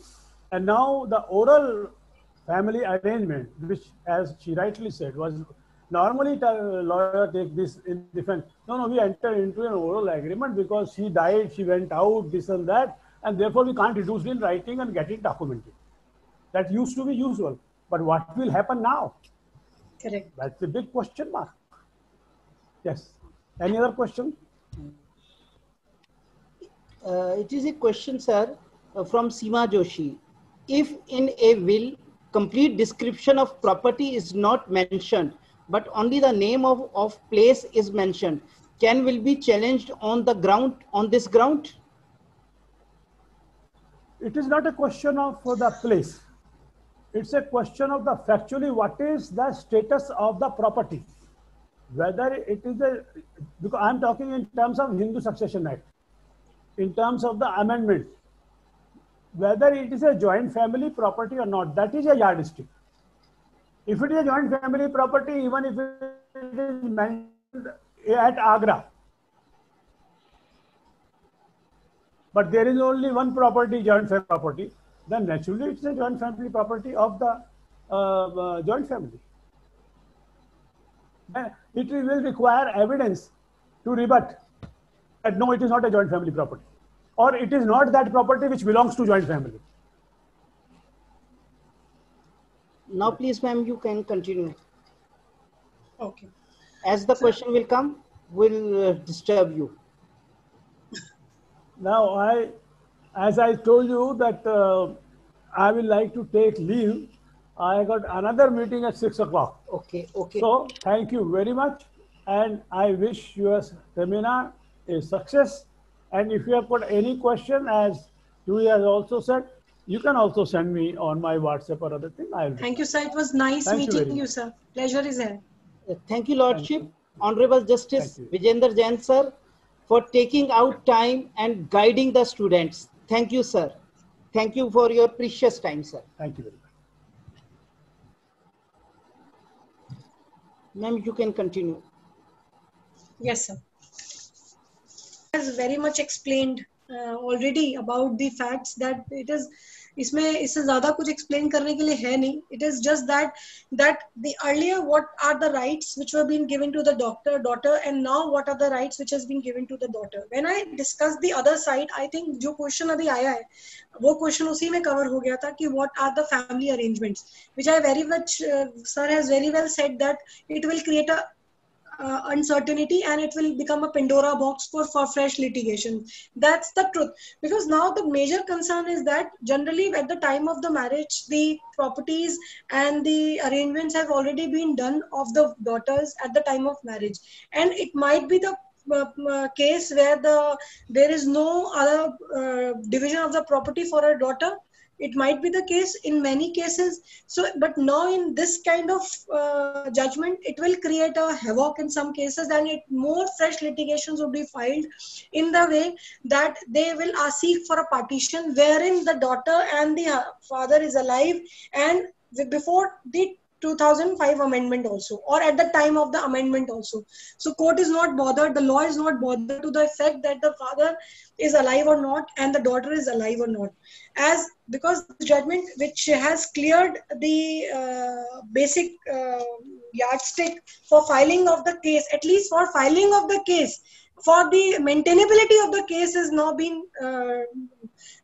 And now the oral family arrangement, which as she rightly said, was normally lawyer take this in defense. No, we entered into an oral agreement because she died, she went out, this and that, and therefore we can't reduce it in writing and get it documented. That used to be usual. But what will happen now? Correct. That's a big question mark. Yes. Any other question? It is a question, sir, from Seema Joshi. If in a will, complete description of property is not mentioned, but only the name of place is mentioned, can will be challenged on this ground? It is not a question of the place. It's a question of the factually what is the status of the property. Whether it is because I'm talking in terms of Hindu Succession Act, in terms of the amendment, whether it is a joint family property or not, that is a yardstick. If it is a joint family property, even if it is mentioned at Agra, but there is only one property, joint family property, then naturally it's a joint family property of the joint family. It will require evidence to rebut that no, it is not a joint family property, or it is not that property which belongs to joint family. Now, please, ma'am, you can continue. Okay. As the question will come, we'll disturb you. Now, as I told you that I will like to take leave. I got another meeting at 6 o'clock. Okay. So, thank you very much. And I wish your seminar a success. And if you have got any question, as Dewey has also said, you can also send me on my WhatsApp or other thing. Thank you, sir. It was nice meeting you, sir. Pleasure is here. Thank you, Lordship. Honorable Justice Vijender Jain, sir, for taking out time and guiding the students. Thank you, sir. Thank you for your precious time, sir. Thank you very much. Ma'am, you can continue. Yes, sir. Has very much explained already about the facts that it is. इसमें इससे ज़्यादा कुछ explain करने के लिए है नहीं. It is just that the earlier what are the rights which were being given to the daughter, and now what are the rights which has been given to the daughter. When I discussed the other side, I think जो question अभी आया है, वो question उसी में cover हो गया था कि what are the family arrangements, which I very much sir has very well said that it will create a uncertainty and it will become a Pandora box for fresh litigation. That's the truth. Because now the major concern is that generally at the time of the marriage, the properties and the arrangements have already been done of the daughters at the time of marriage. And it might be the case where there is no other division of the property for a daughter. It might be the case in many cases. So, but now in this kind of judgment, it will create a havoc in some cases, and more fresh litigations will be filed in the way that they will seek for a partition wherein the daughter and the father is alive, and before the 2005 amendment also, or at the time of the amendment also. So court is not bothered, the law is not bothered to the effect that the father is alive or not and the daughter is alive or not, because the judgment which has cleared the basic yardstick for filing of the case, at least for filing of the case, for the maintainability of the case has now been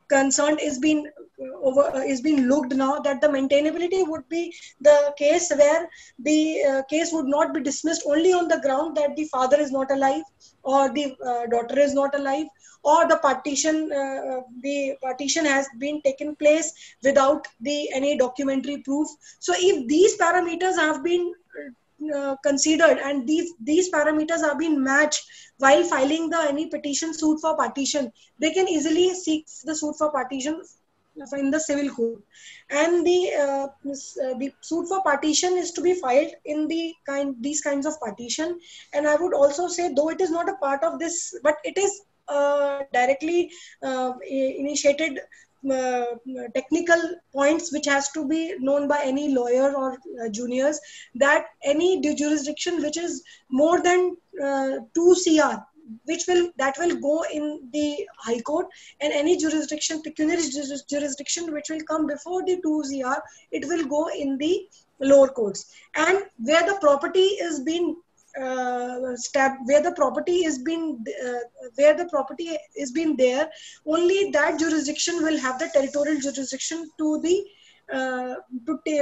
concerned is being looked now, that the maintainability would be the case where the case would not be dismissed only on the ground that the father is not alive, or the daughter is not alive, or the partition has been taken place without any documentary proof. So if these parameters have been considered, and these parameters are being matched while filing any petition suit for partition, they can easily seek the suit for partition in the civil court. And the suit for partition is to be filed in these kinds of partition. And I would also say, though it is not a part of this, but it is directly initiated technical points which has to be known by any lawyer or juniors, that any jurisdiction which is more than 2 CR, that will go in the High Court, and any jurisdiction, pecuniary jurisdiction which will come before the 2 CR, it will go in the lower courts. And where the property is being where the property is being there, only that jurisdiction will have the territorial jurisdiction to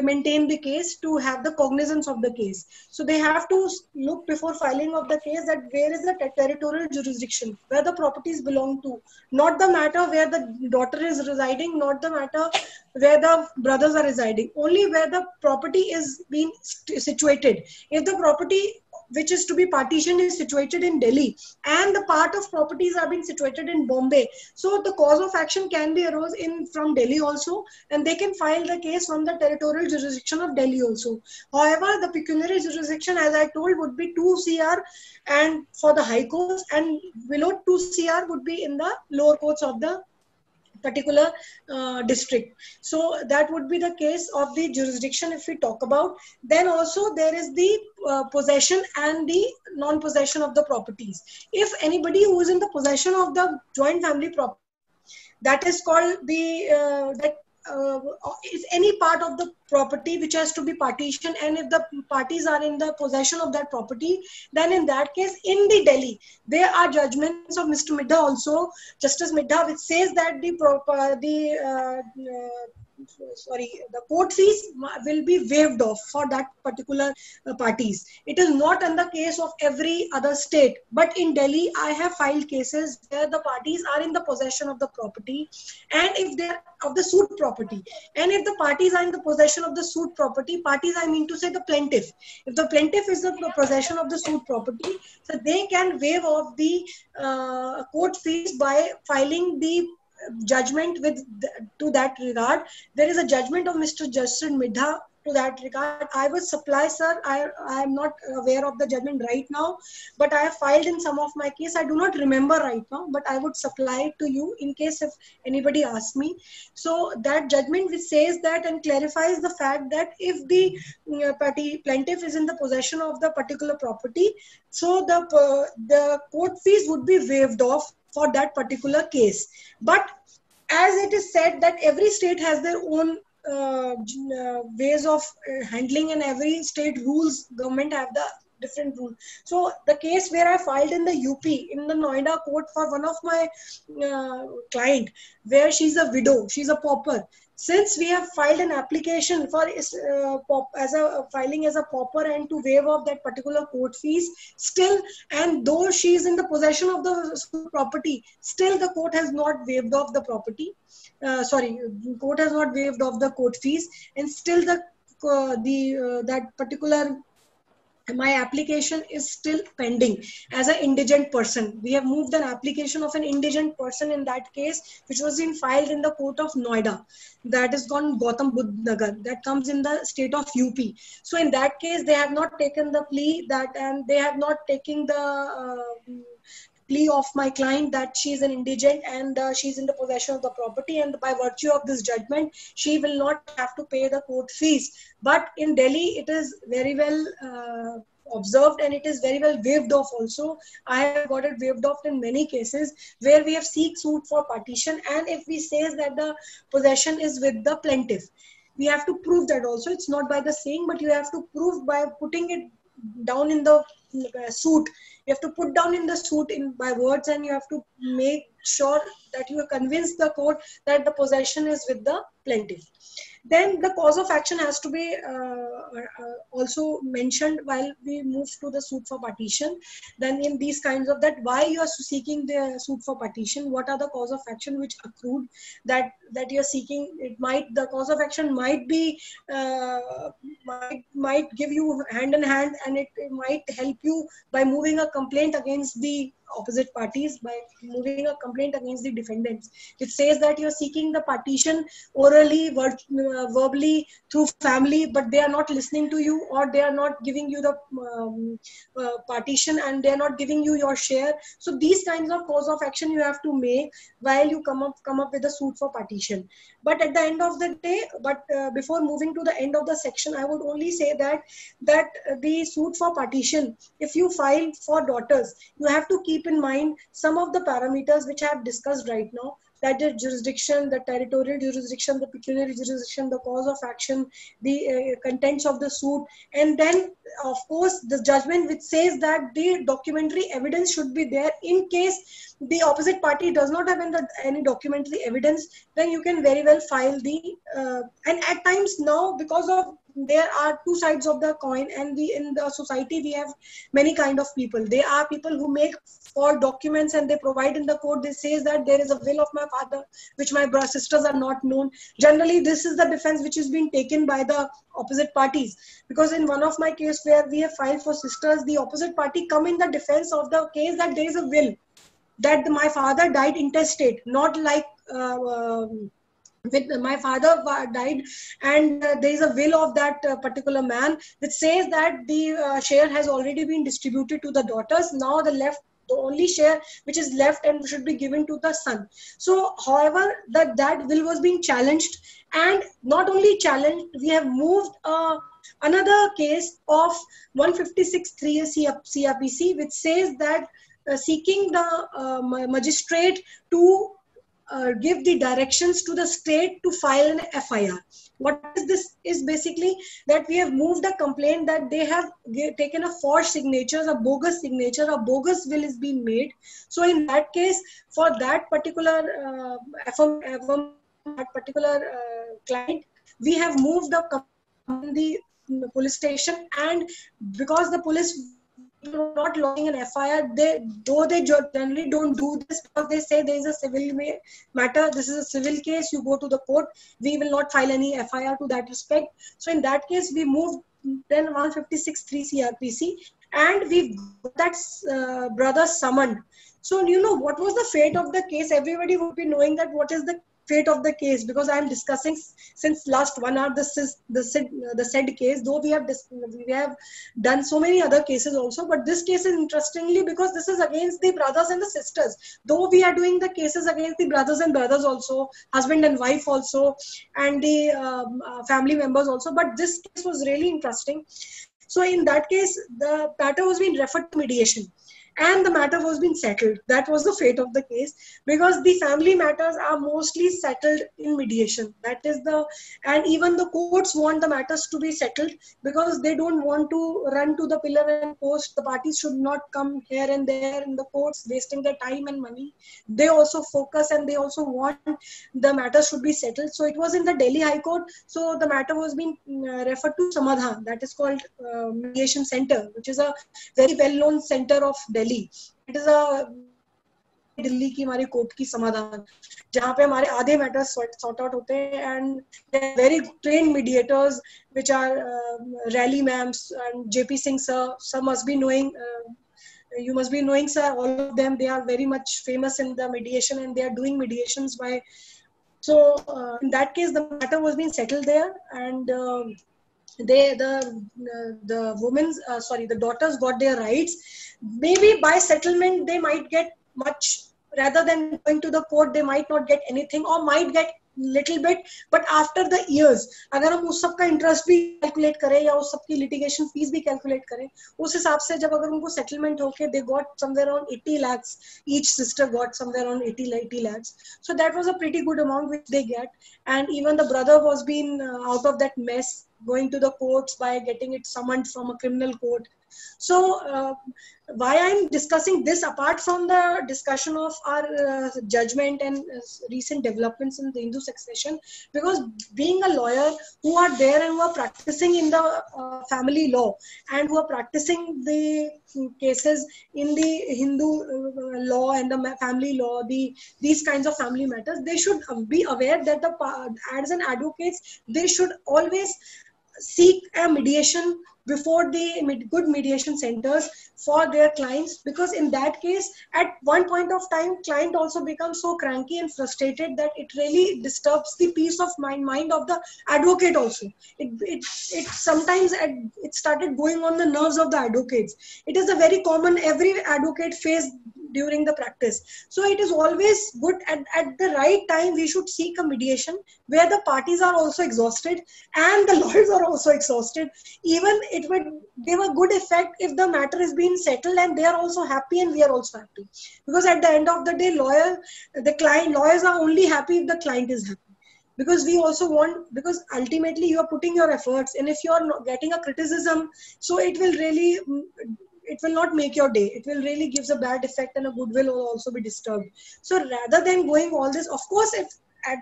maintain the case, to have the cognizance of the case. So they have to look before filing of the case that where is the territorial jurisdiction, where the properties belong to, not the matter where the daughter is residing, not the matter where the brothers are residing, only where the property is being situated. If the property which is to be partitioned is situated in Delhi, and the part of properties are being situated in Bombay, so the cause of action can be arose from Delhi also, and they can file the case from the territorial jurisdiction of Delhi also. However, the pecuniary jurisdiction, as I told, would be 2 CR and for the high courts, and below 2 CR would be in the lower courts of the particular district. So that would be the case of the jurisdiction if we talk about. Then also there is the possession and the non-possession of the properties. If anybody who is in the possession of the joint family property, that is called if any part of the property which has to be partitioned, and if the parties are in the possession of that property, then in that case, in the Delhi, there are judgments of Mr. Midha also, Justice Midha, which says that the court fees will be waived off for that particular parties. It is not in the case of every other state, but in Delhi, I have filed cases where the parties are in the possession of the property, and if they are of the suit property, and if the parties are in the possession of the suit property, parties, I mean to say the plaintiff, if the plaintiff is in the possession of the suit property, so they can waive off the court fees by filing the judgment to that regard. There is a judgment of Mr. Justice Midha to that regard. I will supply, sir. I am not aware of the judgment right now, but I have filed in some of my case. I do not remember right now, but I would supply it to you in case if anybody asks me. So that judgment which says that and clarifies the fact that if the plaintiff is in the possession of the particular property, so the court fees would be waived off for that particular case. But as it is said that every state has their own ways of handling, and every state rules, government have the different rules. So the case where I filed in the UP, in the Noida court for one of my client, where she's a widow, she's a pauper. Since we have filed an application for filing as a pauper and to waive off that particular court fees, still, and though she is in the possession of the property, still the court has not waived off the property. Court has not waived off the court fees, and still that particular my application is still pending as an indigent person. We have moved an application of an indigent person in that case, which was filed in the court of Noida. That is gone Gautam Buddha Nagar. That comes in the state of UP. So in that case, they have not taken the plea and they have not taken the plea of my client that she is an indigent and she is in the possession of the property, and by virtue of this judgment, she will not have to pay the court fees. But in Delhi, it is very well observed and it is very well waived off also. I have got it waived off in many cases where we have seek suit for partition, and if we say that the possession is with the plaintiff, we have to prove that also. It's not by the saying, but you have to prove by putting it down in the suit. You have to put down in the suit by words, and you have to make sure that you convince the court that the possession is with the plaintiff. Then the cause of action has to be also mentioned while we move to the suit for partition. Then in these kinds of that, why you are seeking the suit for partition, what are the cause of action which accrued that you are seeking. It might, the cause of action might be might give you hand in hand, and it might help you by moving a complaint against the opposite parties, by moving a complaint against the defendants. It says that you are seeking the partition orally, verbally, through family, but they are not listening to you, or they are not giving you the partition, and they are not giving you your share. So these kinds of cause of action you have to make while you come up with a suit for partition. But at the end of the day, before moving to the end of the section, I would only say that the suit for partition, if you file for daughters, you have to keep in mind some of the parameters which I have discussed right now, that is jurisdiction, the territorial jurisdiction, the pecuniary jurisdiction, the cause of action, the contents of the suit, and then of course the judgment which says that the documentary evidence should be there. In case the opposite party does not have any documentary evidence, then you can very well file the and at times now, because of there are two sides of the coin, and in the society we have many kind of people. There are people who make false documents and they provide in the court. They says that there is a will of my father which my sisters are not known. Generally this is the defense which is being taken by the opposite parties, because in one of my case where we have filed for sisters, the opposite party come in the defense of the case that there is a will, that my father died intestate, not like with my father died, and there is a will of that particular man which says that the share has already been distributed to the daughters. Now the only share which is left and should be given to the son. So however, that will was being challenged, and not only challenged, we have moved another case of 156(3) CRPC, which says that seeking the magistrate to give the directions to the state to file an FIR. What is this is basically that we have moved a complaint that they have taken a forged signatures, a bogus signature, a bogus will is being made. So in that case, for that particular client, we have moved the police station, and because the police not lodging an FIR, they generally don't do this, because they say there is a civil matter, this is a civil case, you go to the court, we will not file any FIR to that respect. So in that case, we moved then 156(3) CRPC, and we got that brother summoned. So you know what was the fate of the case? Everybody would be knowing that what is the fate of the case, because I am discussing since last 1 hour this is the said case, though we have done so many other cases also, but this case is interestingly because this is against the brothers and the sisters, though we are doing the cases against the brothers and brothers also, husband and wife also, and the family members also, but this case was really interesting. So in that case, the matter was being referred to mediation, and the matter was being settled. That was the fate of the case, because the family matters are mostly settled in mediation. That is and even the courts want the matters to be settled, because they don't want to run to the pillar and post. The parties should not come here and there in the courts, wasting their time and money. They also focus, and they also want the matter should be settled. So it was in the Delhi High Court. So the matter was being referred to Samadhan, that is called Mediation Center, which is a very well-known center of Delhi. It is a Delhi की हमारी court की समाधान, जहाँ पे हमारे आधे matters sort out होते हैं, and very trained mediators which are Rally ma'ams and JP Singh sir must be knowing, you must be knowing sir, all of them, they are very much famous in the mediation, and they are doing mediations by. So in that case, the matter was being settled there, and the daughters got their rights. Maybe by settlement they might get much, rather than going to the court they might not get anything, or might get little bit, but after the years, अगर हम उस सब का interest भी calculate करें, या उस सब की litigation fees भी calculate करें, उस हिसाब से जब अगर उनको settlement होके they got somewhere around 80 lakhs, each sister got somewhere around 80 lakhs. So that was a pretty good amount which they get, and even the brother was being out of that mess, going to the courts by getting it summoned from a criminal court. So why I'm discussing this apart from the discussion of our judgment and recent developments in the Hindu succession, because being a lawyer who are there and who are practicing in the family law and who are practicing the cases in the Hindu law and the family law, these kinds of family matters, they should be aware that as an advocates, they should always seek a mediation before the good mediation centers for their clients, because in that case at one point of time client also becomes so cranky and frustrated that it really disturbs the peace of mind of the advocate also. It sometimes it started going on the nerves of the advocates. It is a very common every advocate face during the practice. So it is always good at the right time we should seek a mediation where the parties are also exhausted and the lawyers are also exhausted. Even it would give a good effect if the matter is being settled and they are also happy and we are also happy. Because at the end of the day, lawyers are only happy if the client is happy. Because we also want, because ultimately you are putting your efforts, and if you are not getting a criticism, so it will not make your day. It will really gives a bad effect and a goodwill will also be disturbed. So rather than going all this, of course,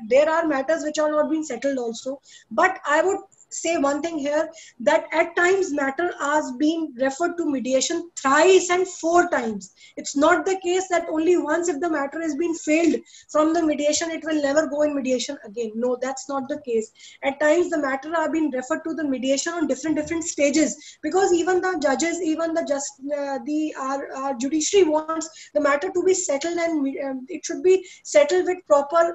there are matters which are not being settled also, but I would say one thing here, that at times matter are being referred to mediation thrice and 4 times. It's not the case that only once if the matter has been failed from the mediation, it will never go in mediation again. No, that's not the case. At times the matter are being referred to the mediation on different stages, because even the judges, even our judiciary wants the matter to be settled, and it should be settled with proper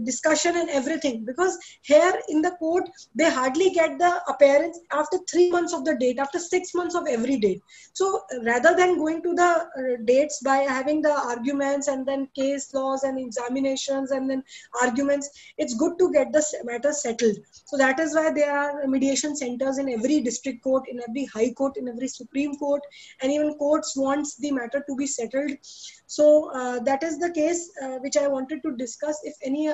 discussion and everything. Because here in the court, they hardly get the appearance after 3 months of the date, after 6 months of every date. So rather than going to the dates by having the arguments and then case laws and examinations and then arguments, it's good to get the matter settled. So that is why there are mediation centers in every district court, in every high court, in every Supreme Court, and even courts wants the matter to be settled. So that is the case which I wanted to discuss. If any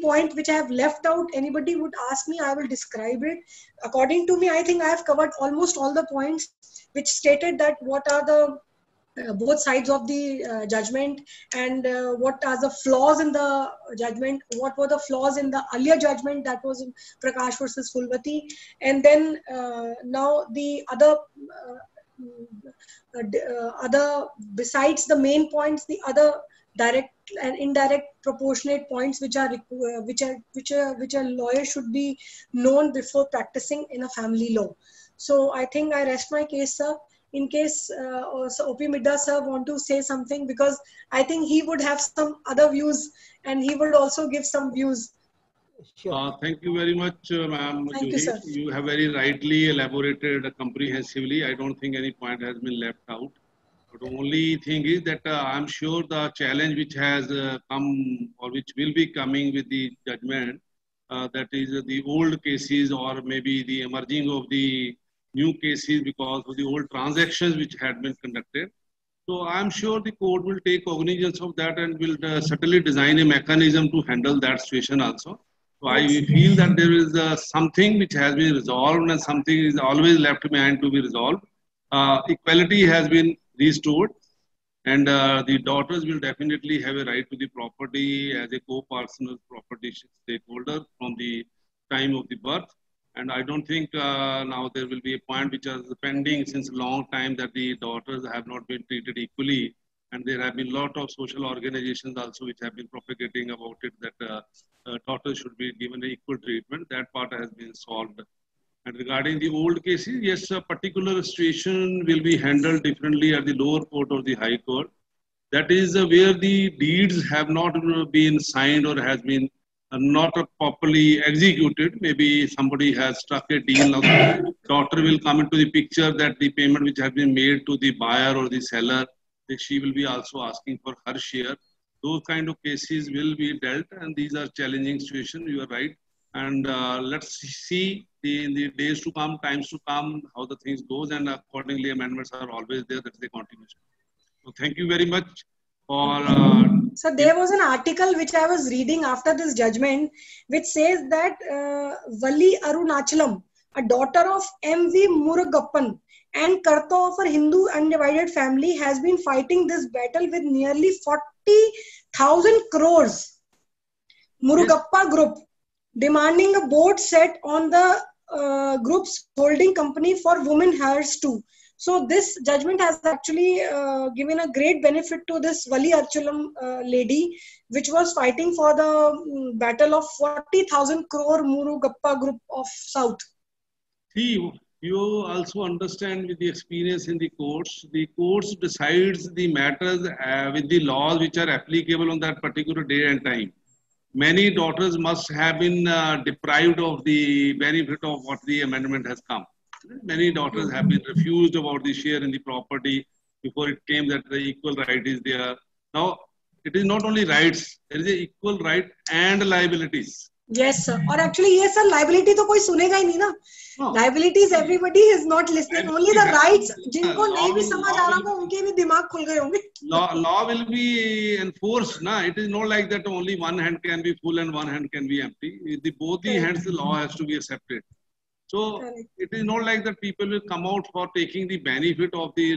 point which I have left out, anybody would ask me, I will describe it. According to me, I think I have covered almost all the points which stated that what are the both sides of the judgment, and what are the flaws in the judgment, what were the flaws in the earlier judgment, that was in Prakash versus Fulvati, and then now the other besides the main points, the other direct and indirect proportionate points which a lawyer should be known before practicing in a family law. So I think I rest my case, sir. In case O.P. Midda sir want to say something, because I think he would have some other views and he would also give some views. Sure. Thank you very much, ma'am. Thank you, sir. You have very rightly elaborated comprehensively. I don't think any point has been left out. But the only thing is that I'm sure the challenge which has come or which will be coming with the judgment, that is the old cases or maybe the emerging of the new cases because of the old transactions which had been conducted. So I'm sure the court will take cognizance of that and will certainly design a mechanism to handle that situation also. So I feel that there is something which has been resolved and something is always left behind to be resolved. Equality has been restored, and the daughters will definitely have a right to the property as a co-personal property stakeholder from the time of the birth. And I don't think now there will be a point which is pending since a long time that the daughters have not been treated equally. And there have been a lot of social organizations also which have been propagating about it, that daughters should be given equal treatment. That part has been solved. And regarding the old cases, yes, a particular situation will be handled differently at the lower court or the high court. That is where the deeds have not been signed or has been not properly executed. Maybe somebody has struck a deal. Now the daughter will come into the picture that the payment which has been made to the buyer or the seller, that she will be also asking for her share. Those kind of cases will be dealt, and these are challenging situations. You are right. And let's see in the days to come, times to come, how the things goes, and accordingly amendments are always there. That's the continuation. So thank you very much for. So there was an article which I was reading after this judgment, which says that Valli Arunachalam, a daughter of M.V. Murugappan and Karta of a Hindu undivided family, has been fighting this battle with nearly 40,000 crores. Murugappa Group demanding a board set on the group's holding company for women heirs too. So this judgment has actually given a great benefit to this Vali Archulam lady, which was fighting for the battle of 40,000 crore Murugappa Group of South. See, you also understand with the experience in the courts decides the matters with the laws which are applicable on that particular day and time. Many daughters must have been deprived of the benefit of what the amendment has come. Many daughters have been refused about the share in the property before it came that the equal right is there. Now, it is not only rights, there is an equal right and liabilities. Yes, sir. और actually, yes, sir, liability तो कोई सुनेगा ही नहीं ना. No. Liabilities, everybody is not listening. Only the rights, जिनको नहीं भी समझ आ रहा हो, उनके भी दिमाग खुल गए होंगे. Law will be enforced, na. It is not like that only one hand can be full and one hand can be empty. Both the hands, the law has to be accepted. So it is not like that people will come out for taking the benefit of the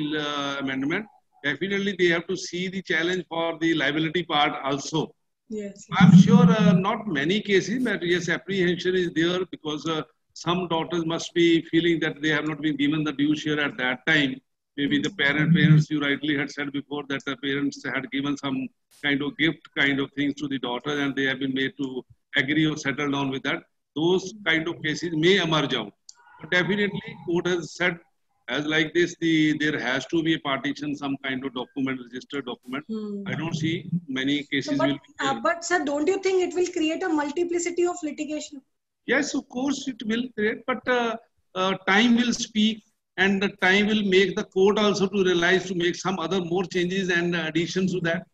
amendment. Definitely, they have to see the challenge for the liability part also. Yes. I'm sure not many cases, but yes, apprehension is there because some daughters must be feeling that they have not been given the due share at that time. Maybe the parents, you rightly had said before that the parents had given some kind of gift kind of things to the daughter and they have been made to agree or settle down with that. Those kind of cases may emerge out. But definitely, court has said as like this, there has to be a partition, some kind of document, registered document. I don't see many cases. So, but sir, don't you think it will create a multiplicity of litigation? Yes, of course it will create, but time will speak and the time will make the court also to realize to make some other more changes and additions to that.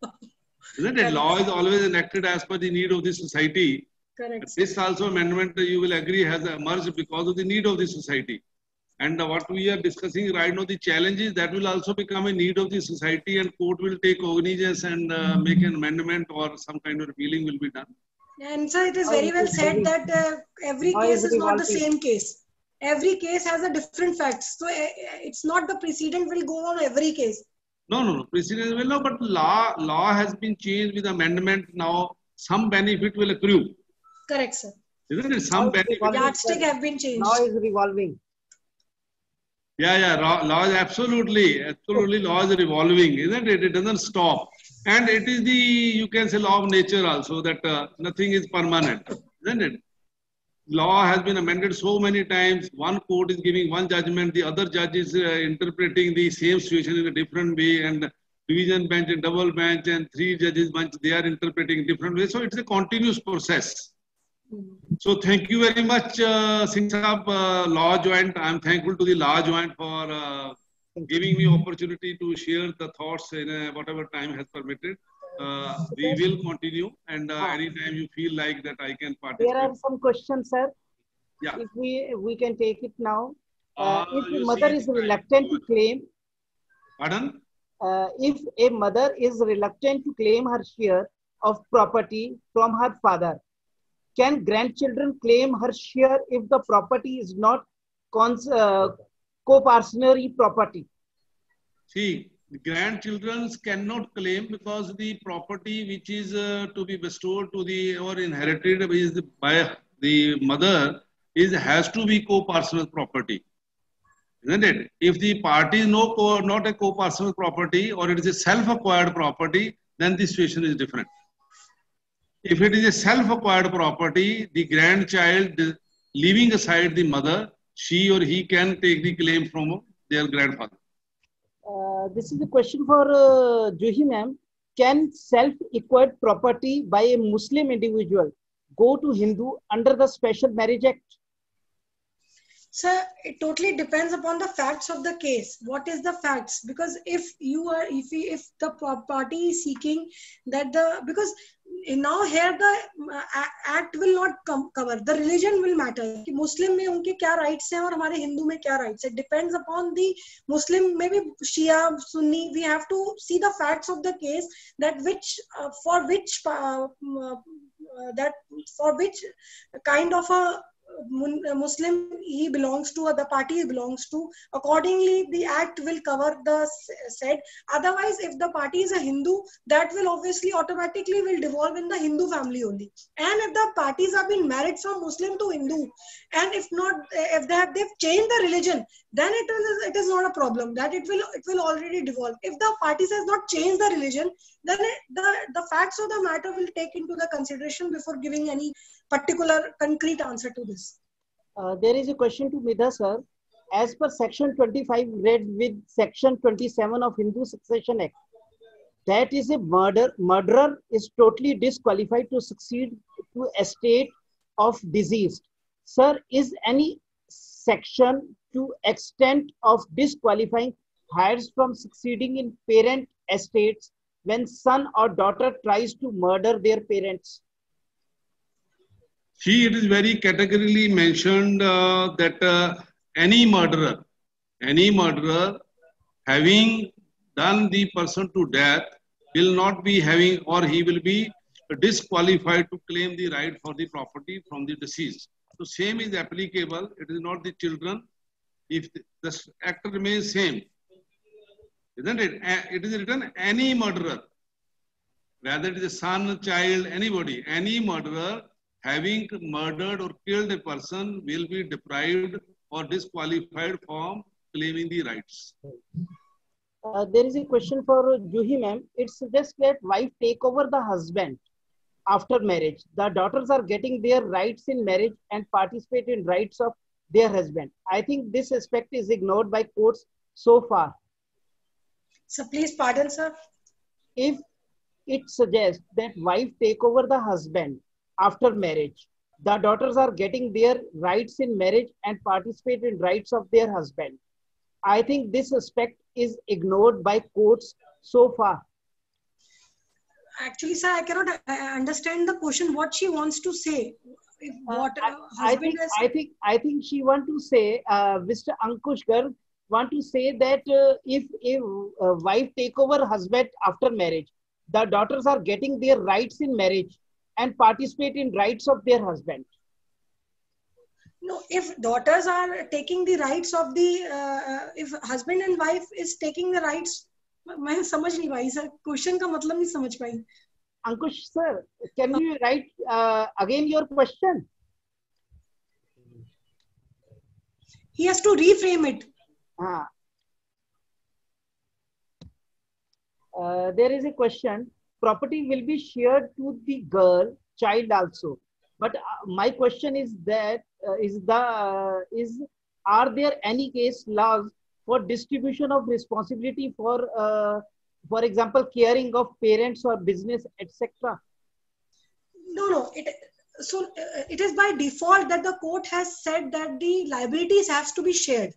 Isn't it? Law is always enacted as per the need of the society. Correct. This also amendment, you will agree, has emerged because of the need of the society. And what we are discussing right now, the challenges that will also become a need of the society and court will take cognizance and make an amendment or some kind of repealing will be done. And sir, it is very well said that every case is not the same case. Every case has a different facts. So it's not the precedent will go on every case. No. Precedent will not, but law has been changed with amendment. Now some benefit will accrue. Correct, sir. Isn't it? Some benefit. Yardstick have been changed. Law is revolving. Yeah. Law is absolutely law is revolving, isn't it? It doesn't stop. And it is the, you can say, law of nature also that nothing is permanent, isn't it? Law has been amended so many times. One court is giving one judgment, the other judge is interpreting the same situation in a different way, and division bench and double bench and three judges bench, they are interpreting different ways. So it's a continuous process. So thank you very much, Singh Saab, Law Joint. I'm thankful to the Law Joint for giving me opportunity to share the thoughts in whatever time has permitted. We will continue, and anytime you feel like that I can participate. There are some questions, sir. Yeah. If we can take it now. If the mother is reluctant to claim. Pardon? If a mother is reluctant to claim her share of property from her father, can grandchildren claim her share if the property is not co-parcenary property? See, the grandchildren cannot claim because the property which is to be bestowed to the or inherited by the mother has to be co-parcenal property. Isn't it? If the party is not a co-parcenal property or it is a self-acquired property, then the situation is different. If it is a self-acquired property, the grandchild, leaving aside the mother, she or he can take the claim from their grandfather. This is a question for Juhi ma'am. Can self-acquired property by a Muslim individual go to Hindu under the Special Marriage Act? Sir, it totally depends upon the facts of the case. What is the facts? Because if the party is seeking that because now here the act will not cover, the religion will matter. Muslim में उनके क्या rights हैं और हमारे Hindu में क्या rights? It depends upon the Muslim, maybe Shia, Sunni. We have to see the facts of the case that for which kind of a Muslim he belongs to or the party he belongs to, accordingly the act will cover the said. Otherwise, if the party is a Hindu, that will obviously automatically will devolve in the Hindu family only. And if the parties have been married from Muslim to Hindu, and if not, if they've changed the religion, then it is not a problem. That it will already devolve. If the parties has not changed the religion, then the facts of the matter will take into the consideration before giving any particular concrete answer to this. There is a question to Midha sir. As per section 25 read with section 27 of Hindu Succession Act, that is a murderer is totally disqualified to succeed to estate of deceased. Sir, is any section to extent of disqualifying heirs from succeeding in parent estates when son or daughter tries to murder their parents? See, it is very categorically mentioned that any murderer having done the person to death will not be having, or he will be disqualified to claim the right for the property from the deceased. So same is applicable. It is not the children. If the act remains same, isn't it? It is written any murderer, whether it is a son, child, anybody, any murderer having murdered or killed a person will be deprived or disqualified from claiming the rights. There is a question for Juhi ma'am. It suggests that wife take over the husband after marriage. The daughters are getting their rights in marriage and participate in rights of their husband. I think this aspect is ignored by courts so far. So please pardon, sir. If it suggests that wife take over the husband after marriage, the daughters are getting their rights in marriage and participate in rights of their husband. I think this aspect is ignored by courts so far. Actually, sir, I cannot understand the question. What she wants to say? I think she want to say, Mr. Ankush Garg want to say that if a wife take over husband after marriage, the daughters are getting their rights in marriage and participate in rights of their husband. No, if daughters are taking the rights of the, if husband and wife is taking the rights, मैं समझ नहीं पाई sir. Question का मतलब नहीं समझ पाई. Ankush sir, can you write again your question? He has to reframe it. There is a question. Property will be shared to the girl child also. But my question is that are there any case laws for distribution of responsibility for example, caring of parents or business, etc.? No. It is by default that the court has said that the liabilities has to be shared,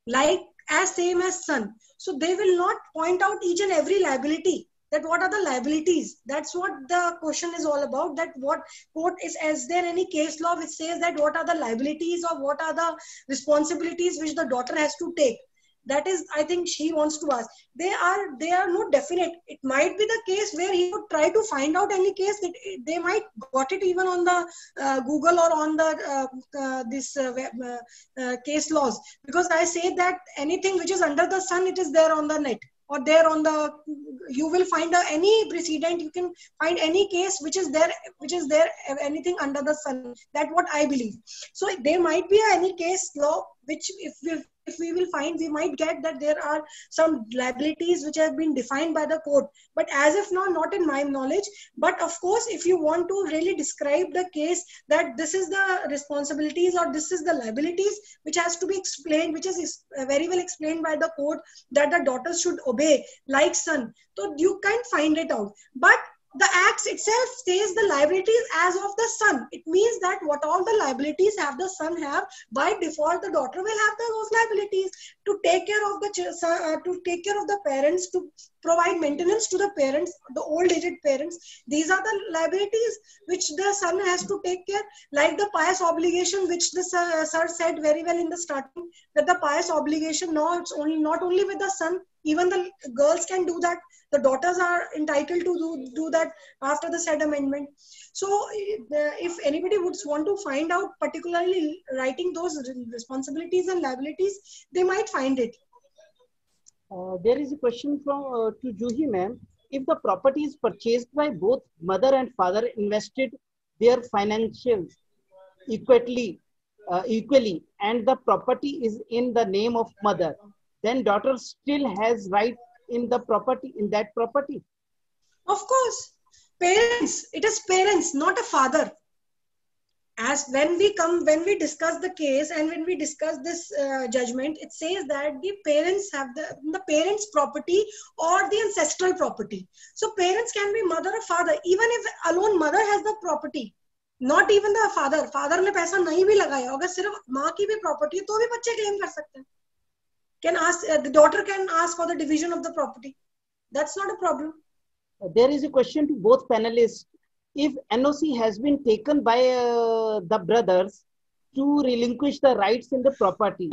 like as same as son. So they will not point out each and every liability. That what are the liabilities? That's what the question is all about. That what court is there any case law which says that what are the liabilities or what are the responsibilities which the daughter has to take? That is, I think she wants to ask. They are not definite. It might be the case where he would try to find out any case that they might got it even on the Google or on the case laws. Because I say that anything which is under the sun, it is there on the net. Or there on the, you will find any precedent, you can find any case which is there anything under the sun. That's what I believe. So there might be any case law which if we will find, we might get that there are some liabilities which have been defined by the court. But as of now, not in my knowledge. But of course, if you want to really describe the case that this is the responsibilities or this is the liabilities which has to be explained, which is very well explained by the court that the daughters should obey like son. So you can't find it out. But the acts itself states the liabilities as of the son. It means that what all the liabilities have the son have, by default the daughter will have those liabilities to take care of the parents, to provide maintenance to the parents, the old aged parents. These are the liabilities which the son has to take care, like the pious obligation which the sir said very well in the starting, that the pious obligation now it's only not only with the son Even the girls can do that. The daughters are entitled to do that after the said amendment. So if anybody would want to find out, particularly writing those responsibilities and liabilities, they might find it. There is a question from to Juhi ma'am. If the property is purchased by both mother and father, invested their financials equally, and the property is in the name of mother, then daughter still has right in the property, in that property. Of course, parents. It is parents, not a father. As when we discuss the case and when we discuss this judgment, it says that the parents have the parents' property or the ancestral property. So parents can be mother or father, even if alone mother has the property, not even the father. Father ने पैसा नहीं भी लगाया, अगर सिर्फ माँ की भी property है तो भी बच्चे claim कर सकते हैं. Can ask the daughter can ask for the division of the property. That's not a problem. There is a question to both panelists. If NOC has been taken by the brothers to relinquish the rights in the property,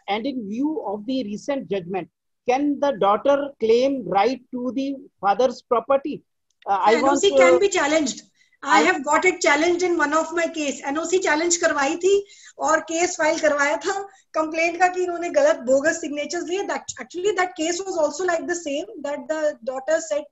and in view of the recent judgment, can the daughter claim right to the father's property? NOC can be challenged. I have got it challenged in one of my case. NOC challenge करवाई थी और case file करवाया था. Complaint का कि इन्होंने गलत bogus signatures लिए. Actually that case was also like the same, that the daughter said,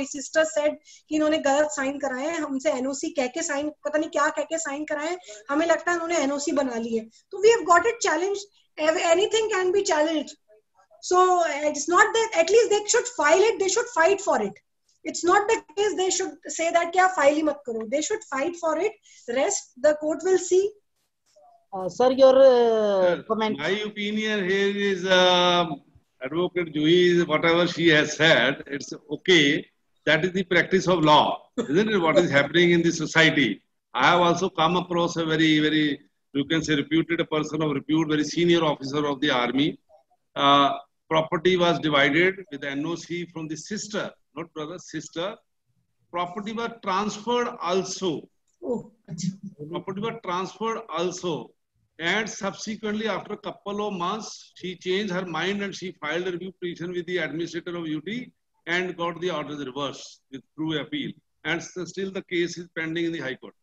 sister said कि इन्होंने गलत sign कराए हैं. हमसे NOC कह के sign, पता नहीं क्या कह के sign कराए हैं. हमें लगता है इन्होंने NOC बना ली है. So we have got it challenged. Anything can be challenged. So it's not that, at least they should file it. They should fight for it. It's not the case they should say that kya file hi mat karo. They should fight for it. Rest the court will see. Sir, your comment. My opinion here is Advocate Juhi, whatever she has said, it's okay. That is the practice of law, isn't it? What is happening in the society. I have also come across a very, very, you can say, reputed person of repute, very senior officer of the army. Property was divided with the NOC from the sister. Not brother, sister. Property was transferred also. Oh. Property was transferred also. And subsequently, after a couple of months, she changed her mind and she filed a review petition with the administrator of UT and got the orders reversed through appeal. And still the case is pending in the High Court.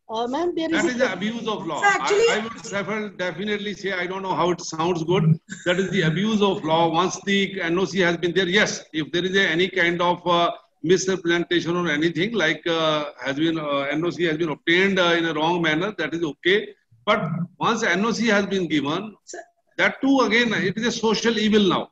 Ma'am, that is the abuse of law. Actually, I would definitely say, I don't know how it sounds good. That is the abuse of law. Once the NOC has been there, yes, if there is any kind of misrepresentation or anything like NOC has been obtained in a wrong manner, that is okay. But once NOC has been given, that too again, it is a social evil now.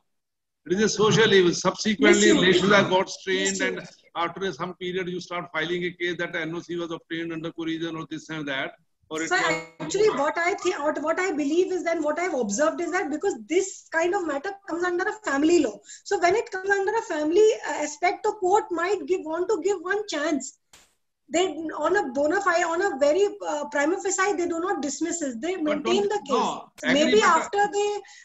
It is a social evil. Subsequently, relations have got strained, and after some period, you start filing a case that the NOC was obtained under coercion or this and that. Or so actually, what I believe is that what I've observed is that because this kind of matter comes under a family law. So when it comes under a family aspect, the court might want to give one chance. They on a bona fide, on a very prima facie, they do not dismiss it. They maintain the case. No, maybe after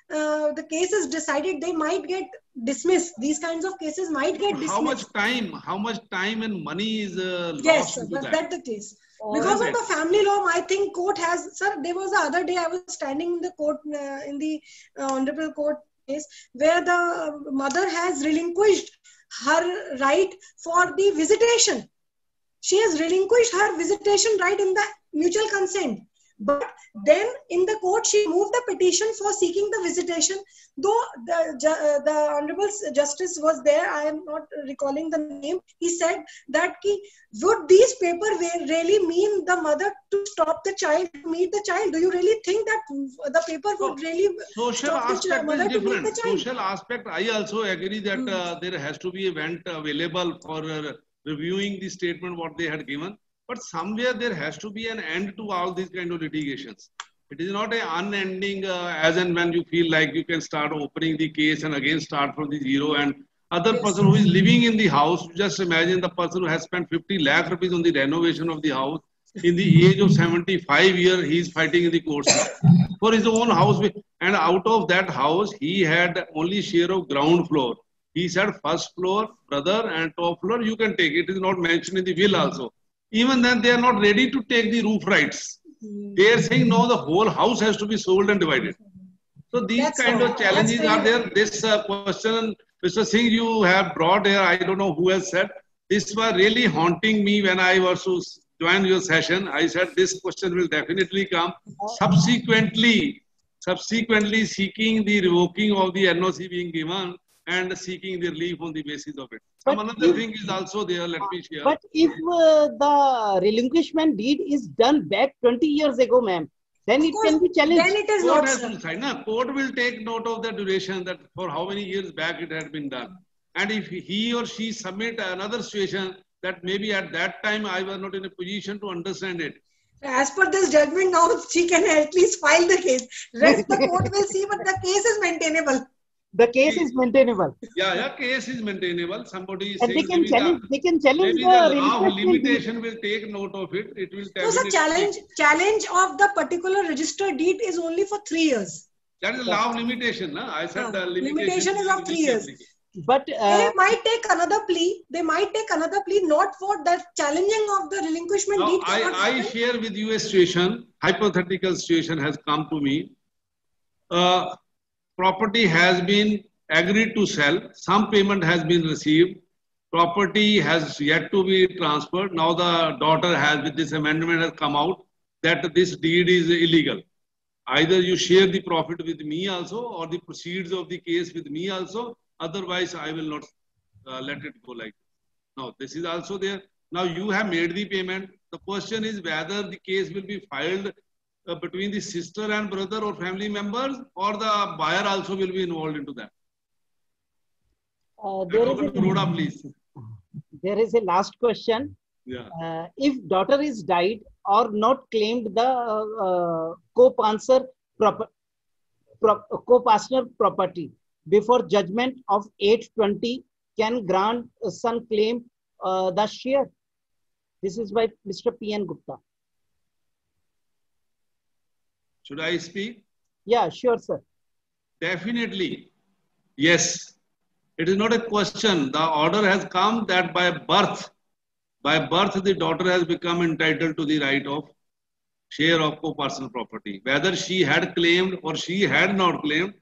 the case is decided, they might get dismissed. These kinds of cases might get dismissed. How much time and money is lost? Yes, sir, but that's the case. Because of the family law, I think court has, sir, there was the other day I was standing in the court, in the honorable court case, where the mother has relinquished her right for the visitation. She has relinquished her visitation right in the mutual consent. But then in the court, she moved the petition for seeking the visitation. Though the Honorable Justice was there, I am not recalling the name. He said that would these papers really mean the mother to stop the child, to meet the child? Do you really think that the paper would really stop the mother to meet the child? Social aspect, I also agree that there has to be a vent available for reviewing the statement what they had given. But somewhere there has to be an end to all these kind of litigations. It is not an unending as and when you feel like you can start opening the case and again start from the zero. And other person who is living in the house, just imagine the person who has spent 50 lakh rupees on the renovation of the house. In the age of 75 years, he is fighting in the courts for his own house. And out of that house, he had only share of ground floor. He said first floor, brother, and top floor, you can take. It is not mentioned in the will also. Even then, they are not ready to take the roof rights. They are saying, no, the whole house has to be sold and divided. So these That's kind all. of challenges That's are really there. This question, Mr. Singh, you have brought here, I don't know who has said, this was really haunting me when I was to join your session. I said this question will definitely come. Subsequently seeking the revoking of the NOC being given and seeking the relief on the basis of it. Some another thing is also there, let me share. But if the relinquishment deed is done back 20 years ago, ma'am, then it can be challenged. Then it is Court not, has sir. to decide. No, court will take note of the duration that for how many years back it had been done. And if he or she submit another situation that maybe at that time I was not in a position to understand it. As per this judgment now, she can at least file the case. Rest the court will see, but the case is maintainable. The case is maintainable. Yeah, case is maintainable. Somebody is And saying they can challenge maybe the the law of relinquishment deed. limitation will take note of it. It will So the challenge of the particular registered deed is only for 3 years. That is a law of limitation. No? I said the Limitation is of 3 years. But they might take another plea. They might take another plea, not for the challenging of the relinquishment deed. I share with you a situation, hypothetical situation has come to me. Property has been agreed to sell. Some payment has been received. Property has yet to be transferred. Now the daughter has, with this amendment has come out that this deed is illegal. Either you share the profit with me also or the proceeds of the case with me also. Otherwise, I will not let it go like this. Now, this is also there. Now, you have made the payment. The question is whether the case will be filed between the sister and brother or family members, or the buyer also will be involved into that. There is a last question. Yeah. If daughter is died or not claimed the co-partner property before judgment of 820, can grant son claim the share? This is by Mr. P.N. Gupta. Should I speak? Yeah, sure, sir. Definitely. Yes. It is not a question. The order has come that by birth, the daughter has become entitled to the right of share of co-personal property. Whether she had claimed or she had not claimed,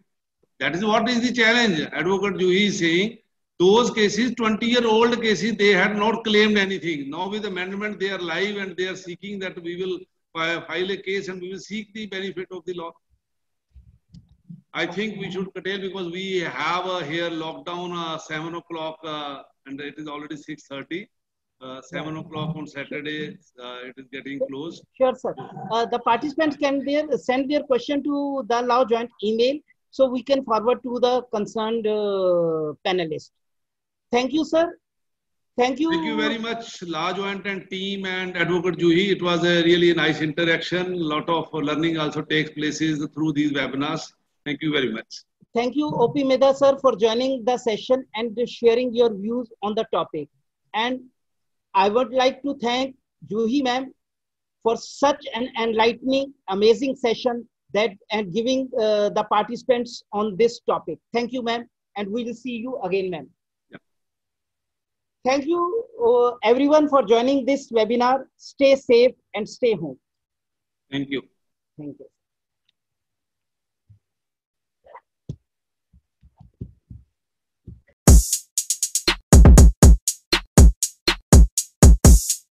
that is what is the challenge. Advocate Juhi is saying, those cases, 20-year-old cases, they had not claimed anything. Now with amendment, they are live and they are seeking that we will file a case and we will seek the benefit of the law. I think we should curtail because we have here lockdown 7 o'clock and it is already 6:30. 7 o'clock on Saturday, it is getting close. Sure, sir. The participants can send their question to the Law Joint email, so we can forward to the concerned panelist. Thank you, sir. Thank you. Thank you very much, Law Joint and team and Advocate Juhi. It was a really nice interaction. A lot of learning also takes places through these webinars. Thank you very much. Thank you, O.P. Mehta, sir, for joining the session and sharing your views on the topic. And I would like to thank Juhi ma'am for such an enlightening, amazing session and giving the participants on this topic. Thank you, ma'am, and we will see you again, ma'am. Yeah. Thank you, everyone, for joining this webinar. Stay safe and stay home. Thank you. Thank you.